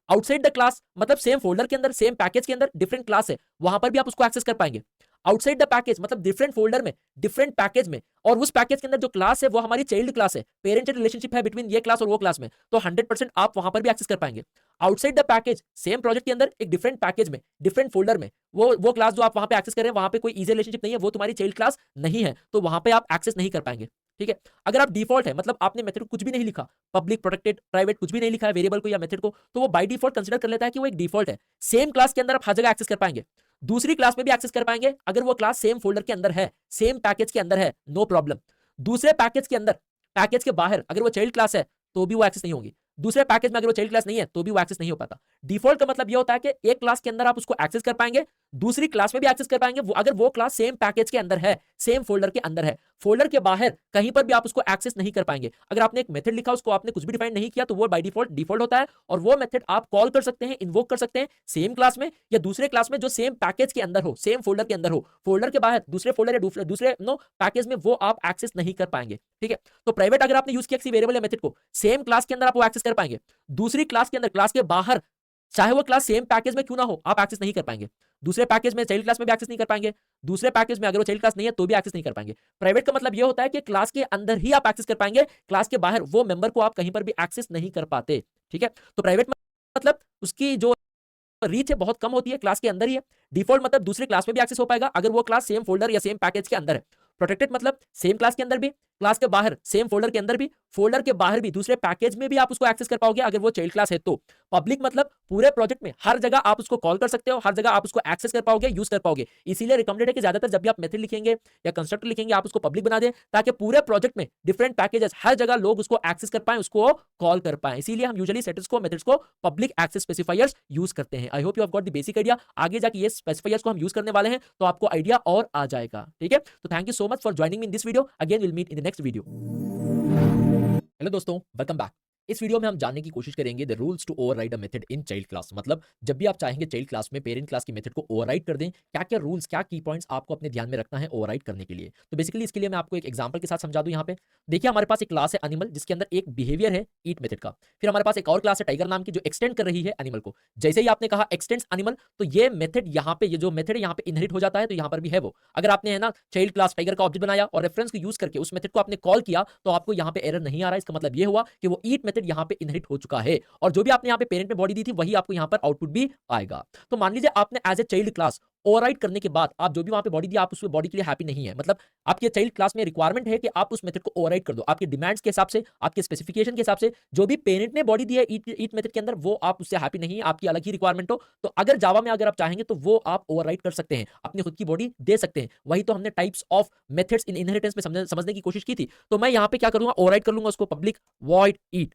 आउटसाइड द क्लास मतलब सेम फोल्डर के अंदर, सेम पैकेज के अंदर, डिफरेंट क्लास है, वहां पर भी आप उसको एक्सेस कर पाएंगे। आउटसाइड द पैकेज मतलब डिफरेंट फोल्डर में, डिफरेंट पैकेज में, और उस पैकेज के अंदर जो क्लास है वो हमारी चाइल्ड क्लास है, पेरेंट चाइल्ड रिलेशनशिप है बिटवीन ये क्लास और वो क्लास में, तो 100% आप वहां पर भी एक्सेस कर पाएंगे। Outside the package, same project के अंदर एक डिफरेंट पैकेज में, डिफरेंट फोल्डर में, वो क्लास जो आप वहां पे एक्सेस कर रहे हैं, वहां पे कोई इजी रिलेशनशिप नहीं है, वो तुम्हारी चाइल्ड क्लास नहीं है, तो वहां पे आप एक्सेस नहीं कर पाएंगे, ठीक है। अगर आप डिफॉल्ट है, मतलब आपने मेथड को कुछ भी नहीं लिखा, पब्लिक, प्रोटेक्टेड, प्राइवेट कुछ भी नहीं लिखा है वेरिएबल को या मेथड को, तो वो बाय डिफॉल्ट कंसीडर कर लेता है कि वो एक डिफॉल्ट है। सेम क्लास के अंदर आप हर जगह एक्सेस कर पाएंगे, दूसरी क्लास में भी एक्सेस कर पाएंगे अगर वो क्लास सेम फोल्डर के अंदर है, सेम पैकेज के अंदर है, नो प्रॉब्लम। दूसरे पैकेज के अंदर, पैकेज के बाहर अगर वो चाइल्ड क्लास है तो भी वो एक्सेस नहीं होगी। दूसरे पैकेज में अगर वो चाइल्ड क्लास नहीं है तो भी वो एक्सेस नहीं हो पाता। डिफॉल्ट का मतलब ये होता है कि एक क्लास के अंदर आप उसको एक्सेस कर पाएंगे, दूसरी क्लास में भी एक्सेस कर पाएंगे अगर वो क्लास सेम पैकेज के अंदर है, सेम फोल्डर के अंदर है। फोल्डर के बाहर कहीं पर भी आप उसको एक्सेस नहीं कर पाएंगे। अगर आपने एक मेथड लिखा, उसको आपने कुछ भी डिफाइन नहीं किया, तो वो बाय डिफॉल्ट होता है और वो मेथड आप कॉल कर सकते हैं, इन्वोक कर सकते हैं सेम क्लास में या दूसरे क्लास में जो सेम पैकेज के अंदर हो, सेम फोल्डर के अंदर हो। फोल्डर के बाहर दूसरे फोल्डर या दूसरे पैकेज में वो आप एक्सेस नहीं कर पाएंगे। ठीक है, तो प्राइवेट अगर आपने यूज किया किसी वेरिएबल या मेथड को, सेम क्लास के अंदर आप वो एक्सेस कर पाएंगे, दूसरी क्लास के अंदर, क्लास के बाहर, चाहे वो क्लास सेम पैकेज में क्यों ना हो, आप एक्सेस नहीं कर पाएंगे। दूसरे पैकेज में चाइल्ड क्लास में भी एक्सेस नहीं कर पाएंगे, दूसरे पैकेज में अगर वो चाइल्ड क्लास नहीं है तो भी एक्सेस नहीं कर पाएंगे। प्राइवेट का मतलब ये होता है कि क्लास के अंदर ही आप एक्सेस कर पाएंगे, क्लास के बाहर वो मेंबर को आप कहीं पर भी एक्सेस नहीं कर पाते। ठीक है, तो प्राइवेट मतलब उसकी जो रीच है बहुत कम होती है, क्लास के अंदर ही है। डिफॉल्ट मतलब दूसरे क्लास में भी एक्सेस हो पाएगा अगर वो क्लास सेम फोल्डर या सेम पैकेज के अंदर है। प्रोटेक्टेड मतलब सेम क्लास के अंदर भी, क्लास के बाहर सेम फोल्डर के अंदर भी, फोल्डर के बाहर भी, दूसरे पैकेज में भी आप उसको एक्सेस कर पाओगे अगर वो चाइल्ड क्लास है तो। पब्लिक मतलब पूरे प्रोजेक्ट में हर जगह आप उसको कॉल कर सकते हो, हर जगह आप उसको एक्सेस कर पाओगे, यूज कर पाओगे। इसीलिए रिकमेंडेड है कि ज्यादातर जब भी आप मेथड लिखेंगे या कंस्ट्रक्टर लिखेंगे आप उसको पब्लिक बना दें, ताकि पूरे प्रोजेक्ट में डिफरेंट पैकेजेस हर जगह लोग उसको एक्सेस कर पाए, उसको कॉल कर पाए। इसीलिए हम यूजुअली सेटर्स को, मेथड्स को पब्लिक एक्सेस स्पेसिफायर्स यूज करते हैं। I hope you have got the basic idea. आगे जाके ये स्पेसिफायर्स को हम यूज करने वाले हैं तो आपको आइडिया और आ जाएगा। ठीक है, तो thank you so much for joining me in this video. Again will meet in the next video. Hello दोस्तों, वेलकम बैक। इस वीडियो में हम जानने की कोशिश करेंगे the rules to override a method in child class. मतलब जब भी आप चाहेंगे चाइल्ड क्लास में पेरेंट क्लास की मेथड को ओवरराइड कर दें, क्या क्या रूल्स, क्या की पॉइंट्स आपको अपने ध्यान में रखना है ओवरराइड करने के लिए। तो बेसिकली इसके लिए मैं आपको एक एग्जांपल के साथ समझा दूं। यहाँ पे देखिए, हमारे पास एक क्लास है एनिमल, जिसके अंदर एक बिहेवियर है ईट मेथड का। फिर हमारे पास एक और क्लास है टाइगर नाम की, जो एक्सटेंड कर रही है एनिमल को। जैसे ही आपने कहा एक्सटेंड्स एनिमल, तो ये मेथड यहाँ पे, ये जो मेथड है यहाँ पे इनहेरिट हो जाता है। तो यहाँ पर भी है वो, अगर आपने है ना चाइल्ड क्लास टाइगर का ऑब्जेक्ट बनाया और रेफरेंस को यूज करके उस मेथड को आपने कॉल किया, तो आपको यहाँ पे एरर नहीं आ रहा है। इसका मतलब ये हुआ कि वो ईट मेथड यहाँ पे इनहेरिट हो चुका है और जो भी आपने यहाँ पे पेरेंट में बॉडी दी थी वही आपको यहाँ पर आउटपुट भी आएगा। तो मान लीजिए आपने as a child class override करने के बाद आप जो भी वहां पे बॉडी दी, आप उस बॉडी के लिए हैप्पी नहीं है, मतलब आपके चाइल्ड क्लास में रिक्वायरमेंट है कि आप उस मेथड को ओवरराइड कर दो, आपके डिमांड्स के हिसाब से, आपके स्पेसिफिकेशन के हिसाब से। जो भी पेरेंट ने बॉडी दी है ईट मेथड के अंदर, वो आप उससे हैप्पी नहीं है, आपकी अलग ही रिक्वायरमेंट हो, तो अगर जावा में अगर आप चाहेंगे तो वो आप ओवरराइड कर सकते हैं, अपनी खुद की बॉडी दे सकते हैं। वही तो हमने types of methods in inheritance में समझने की कोशिश की थी। तो मैं यहाँ पे क्या करूंगा, ओवरराइड कर लूंगा उसको पब्लिक वॉइड ईट।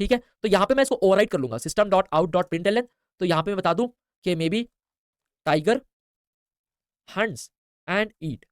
ठीक है, तो यहां पे मैं इसको ओवरराइड कर लूंगा system dot out dot println. तो यहां पे मैं बता दूं कि may be tiger hunts and eat.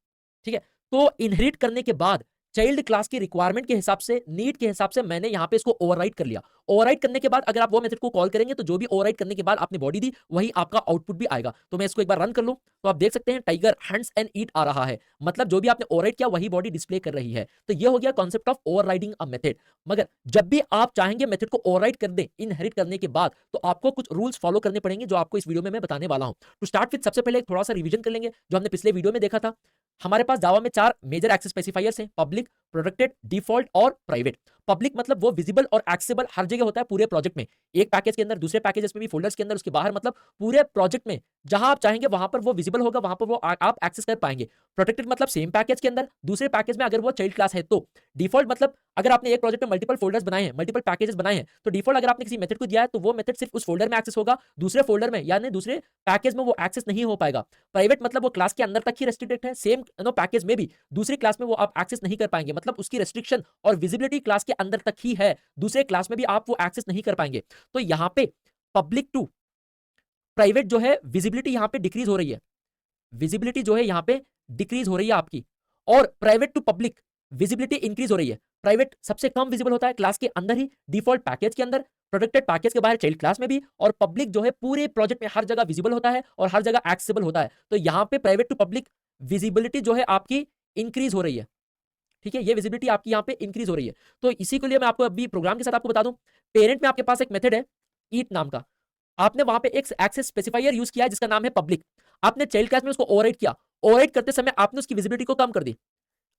ठीक है, तो इनहेरिट करने के बाद चाइल्ड क्लास की रिक्वायरमेंट के हिसाब से, नीड के हिसाब से मैंने यहां पे इसको ओवरराइड कर लिया। ओवरराइड करने के बाद अगर आप वो मेथड को कॉल करेंगे तो जो भी ओवरराइड करने के बाद आपने बॉडी दी वही आपका आउटपुट भी आएगा। तो मैं इसको एक बार रन कर लूं तो आप देख सकते हैं टाइगर हंट्स एंड ईट आ रहा है, मतलब जो भी आपने ओवरराइड किया वही बॉडी डिस्प्ले कर रही है। तो ये हो गया concept of overriding a method. मगर जब भी आप चाहेंगे मेथड को ओवरराइड कर दें इनहेरिट करने के बाद, तो आपको कुछ रूल्स फॉलो करने पड़ेंगे जो आपको इस वीडियो में मैं बताने वाला हूं। टू स्टार्ट विद, सबसे पहले थोड़ा सा रिवीजन कर लेंगे जो हमने पिछले वीडियो में देखा था। हमारे पास जावा में 4 मेजर एक्सेस स्पेसिफायर्स हैं, पब्लिक, प्रोटेक्टेड, डिफॉल्ट और प्राइवेट। पब्लिक मतलब वो विजिबल और एक्सेसिबल हर जगह होता है पूरे प्रोजेक्ट में, एक पैकेज के अंदर, दूसरे पैकेजेस में भी, फोल्डर्स के अंदर, उसके बाहर, मतलब पूरे प्रोजेक्ट में जहां आप चाहेंगे वहां पर वो विजिबल होगा, वहां पर वो आप एक्सेस कर पाएंगे। प्रोटेक्टेड मतलब सेम पैकेज के अंदर, दूसरे पैकेज में अगर वो चाइल्ड क्लास है तो। डिफॉल्ट मतलब अगर आपने एक प्रोजेक्ट में मल्टीपल फोल्डर्स बनाए हैं, मल्टीपल पैकेजेस बनाए हैं, तो डिफॉल्ट अगर आपने किसी मेथड को दिया है तो वो मेथड सिर्फ उस फोल्डर में एक्सेस होगा, दूसरे फोल्डर में यानी दूसरे पैकेज में वो एक्सेस नहीं हो पाएगा। प्राइवेट मतलब वो क्लास के अंदर तक ही रेस्ट्रिक्टेड है, सेम पैकेज में भी दूसरी क्लास में वो आप एक्सेस नहीं कर पाएंगे, मतलब उसकी रेस्ट्रिक्शन और विजिबिलिटी क्लास के अंदर तक ही है, दूसरे क्लास में भी आप वो एक्सेस नहीं कर पाएंगे। तो यहां पे पब्लिक टू प्राइवेट जो है विजिबिलिटी यहां पे डिक्रीज हो रही है, विजिबिलिटी जो है यहां पे डिक्रीज हो रही है आपकी, और private to public visibility increase हो रही है। प्राइवेट सबसे कम विजिबल होता है क्लास के अंदर ही, डिफॉल्ट पैकेज के अंदर, प्रोटेक्टेड पैकेज के बाहर चाइल्ड क्लास में भी, और पब्लिक जो है पूरे प्रोजेक्ट में हर जगह विजिबल होता है और हर जगह एक्सेसिबल होता है। तो यहां पे प्राइवेट टू पब्लिक विजिबिलिटी जो है आपकी इंक्रीज हो रही है। ठीक है, ये विजिबिलिटी आपकी यहाँ पे इंक्रीज हो रही है। तो इसी के लिए मैं आपको अभी प्रोग्राम के साथ आपको बता दूं, पेरेंट में आपके पास एक मेथड है ईट नाम का, आपने वहां पे एक एक्सेस स्पेसिफायर यूज किया है जिसका नाम है पब्लिक। आपने चाइल्ड क्लास में उसको ओवरराइड किया, ओवरराइड करते समय आपने उसकी विजिबिलिटी को कम कर दी।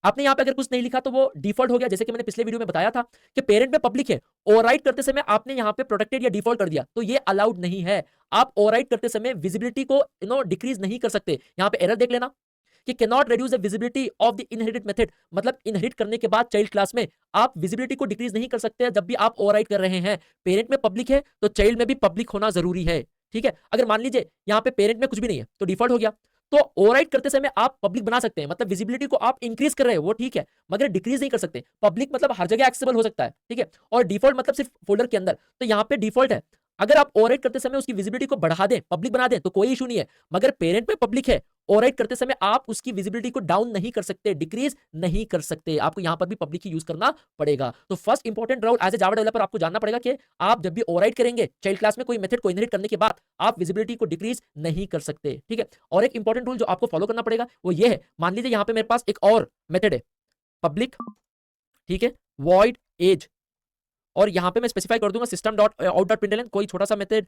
आपने यहाँ पे अगर कुछ नहीं लिखा तो वो डिफॉल्ट हो गया, जैसे कि मैंने पिछले वीडियो में बताया था कि पेरेंट में पब्लिक है, ओवरराइड करते समय आपने यहाँ पे प्रोटेक्टेड या डिफॉल्ट कर दिया, तो ये अलाउड नहीं है। आप ओवरराइड करते समय विजिबिलिटी को डिक्रीज नहीं कर सकते। यहाँ पे एरर देख लेना कि cannot reduce the visibility of the inherited method, मतलब इनहेरिट करने के बाद चाइल्ड क्लास में आप विजिबिलिटी को डिक्रीज नहीं कर सकते जब भी आप ओवरराइड कर रहे हैं। पेरेंट में पब्लिक है तो चाइल्ड में भी पब्लिक होना जरूरी है। ठीक है, अगर मान लीजिए यहाँ पे पेरेंट में कुछ भी नहीं है तो डिफॉल्ट हो गया, तो ओवरराइट करते समय आप पब्लिक बना सकते हैं, मतलब विजिबिलिटी को आप इंक्रीज कर रहे हो वो ठीक है, मगर डिक्रीज नहीं कर सकते। पब्लिक मतलब हर जगह एक्सेसिबल हो सकता है, ठीक है, और डिफॉल्ट मतलब सिर्फ फोल्डर के अंदर। तो यहाँ पे डिफॉल्ट है, अगर आप ओवरराइट करते समय उसकी विजिबिलिटी को बढ़ा दें, पब्लिक बना दें, तो कोई इशू नहीं है, मगर पेरेंट में पब्लिक है, ओवरराइट करते समय आप उसकी विजिबिलिटी को डाउन नहीं कर सकते, डिक्रीज नहीं कर सकते, आपको यहां पर भी पब्लिक ही यूज करना पड़ेगा। तो first important rule as a Java developer आपको जानना पड़ेगा कि आप जब भी ओवरराइट करेंगे चाइल्ड क्लास में कोई मेथड को इनहेरिट करने के बाद, आप विजिबिलिटी को डिक्रीज नहीं कर सकते, ठीक है। और एक इंपॉर्टेंट रूल जो आपको फॉलो करना पड़ेगा वो ये है, मान लीजिए यहां पे मेरे पास एक और मेथड है पब्लिक, ठीक है, वॉइड एज, और यहां पे मैं स्पेसिफाई कर दूंगा system dot out dot println, कोई छोटा सा मेथड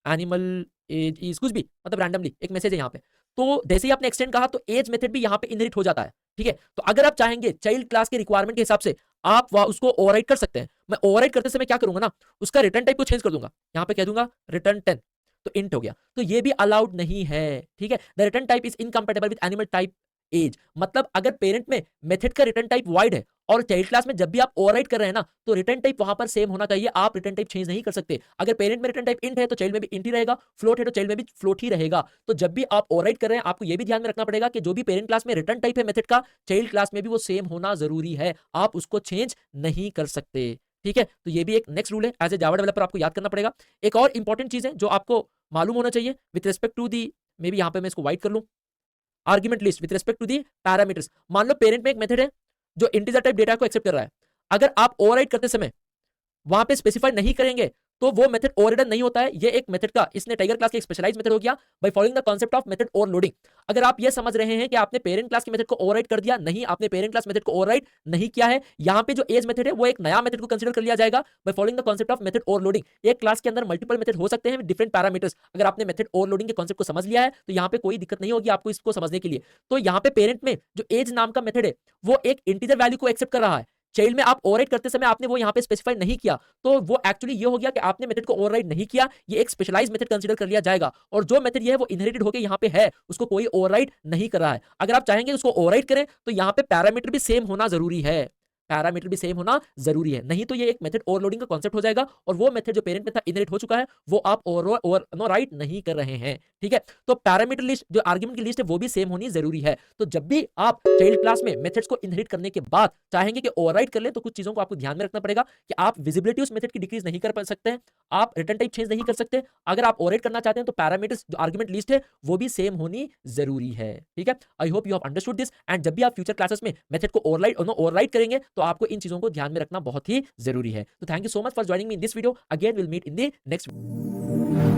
एनिमल एज इज कुछ भी, मतलब रैंडमली एक मैसेज है यहाँ पे। तो जैसे ही आपने एक्सटेंड कहा तो एज मेथड भी यहाँ पे इनहेरिट हो जाता है, ठीक है। तो अगर आप चाहेंगे चाइल्ड क्लास के रिक्वायरमेंट के हिसाब से आप उसको ओवरराइट कर सकते हैं। मैं ओवरराइट करते समय क्या करूंगा ना, उसका रिटर्न टाइप को चेंज कर दूंगा, यहाँ पे कह दूंगा रिटर्न 10, तो इंट हो गया, तो ये भी अलाउड नहीं है, ठीक है। The return type is incompatible with animal type as, मतलब अगर पेरेंट में मेथड का रिटर्न टाइप वाइड है और चाइल्ड क्लास में जब भी आप ओवरराइट कर रहे हैं ना, तो रिटर्न टाइप वहां पर सेम होना चाहिए, आप रिटर्न टाइप चेंज नहीं कर सकते। अगर पेरेंट में रिटर्न टाइप इंट है तो चाइल्ड में भी इंट ही रहेगा, फ्लोट है तो चाइल्ड में भी फ्लोट ही रहेगा। तो जब भी आप ओवरराइट कर रहे हैं आपको यह भी ध्यान में रखना पड़ेगा कि जो भी पेरेंट क्लास में रिटर्न टाइप है मेथड का, चाइल्ड क्लास में भी वो सेम होना जरूरी है, आप उसको चेंज नहीं कर सकते, ठीक है। तो ये भी एक नेक्स्ट रूल है, एज ए जावा डेवलपर आपको याद करना पड़ेगा। एक और इंपॉर्टेंट चीज है जो आपको मालूम होना चाहिए with respect to the, may be यहाँ पे मैं इसको वाइट कर लूं, argument list with respect to the parameters. मान लो पेरेंट में एक मेथड है जो इंटीजर टाइप डेटा को एक्सेप्ट कर रहा है, अगर आप ओवरराइट करते समय वहां पे स्पेसिफाई नहीं करेंगे तो वो मेथड ओवरराइडन नहीं होता है। ये एक मेथड का, इसने टाइगर क्लास की एक स्पेशलाइज्ड मेथड हो गया by following the concept of method overloading. अगर आप ये समझ रहे हैं कि आपने पेरेंट क्लास की मेथड को ओवरराइड कर दिया, नहीं, आपने पेरेंट क्लास मेथड को ओवरराइड नहीं किया है। यहाँ पे जो एज मेथड है वो एक नया मेथड को कंसीडर कर लिया जाएगा by following the concept of method overloading. एक क्लास के अंदर मल्टीपल मेथड हो सकते हैं डिफरेंट पैरामीटर्स। अगर आपने मेथड ओवरलोडिंग के कांसेप्ट को समझ लिया है तो यहाँ पे कोई दिक्कत नहीं होगी आपको इसको समझने के लिए। तो यहाँ पे पेरेंट में जो एज नाम का मेथड है वो एक इंटीजर वैल्यू को एक्सेप्ट कर रहा है, चाइल्ड में आप ओवरराइड करते समय आपने वो यहाँ पे स्पेसिफाई नहीं किया, तो वो एक्चुअली ये हो गया कि आपने मेथड को ओवरराइड नहीं किया, ये एक स्पेशलाइज्ड मेथड कंसीडर कर लिया जाएगा। और जो मेथड ये है वो इनहेरिटेड होकर यहाँ पे है, उसको कोई ओवरराइड नहीं कर रहा है। अगर आप चाहेंगे उसको ओवरराइड करें तो यहाँ पे पैरामीटर भी सेम होना जरूरी है, पैरामीटर भी सेम होना जरूरी है, नहीं तो ये एक मेथड ओवरलोडिंग का कॉन्सेप्ट हो जाएगा और वो मेथड जो पेरेंट में था इनहेरिट हो चुका है वो आप ओवरराइड नहीं कर रहे हैं, ठीक है। तो पैरामीटर लिस्ट जो आर्गुमेंट की लिस्ट है वो भी सेम होनी जरूरी है। तो जब भी आप चाइल्ड क्लास में मेथड्स को इनहेरिट करने के बाद चाहेंगे कि ओवरराइड कर ले, तो कुछ चीजों को आपको ध्यान में रखना पड़ेगा कि आप विजिबिलिटी उस मेथड की डिक्रीज नहीं कर सकते हैं, आप रिटर्न टाइप चेंज नहीं कर सकते। अगर आप ओवरराइड करना चाहते हैं तो पैरामीटर्स जो आर्गुमेंट लिस्ट है वो भी सेम होनी जरूरी है, ठीक है। I hope you have understood this, and जब भी आप फ्यूचर क्लासेस में मेथड को ओवरराइड करेंगे तो आपको इन चीजों को ध्यान में रखना बहुत ही जरूरी है। तो thank you so much for joining me in this video, again will meet in the next video.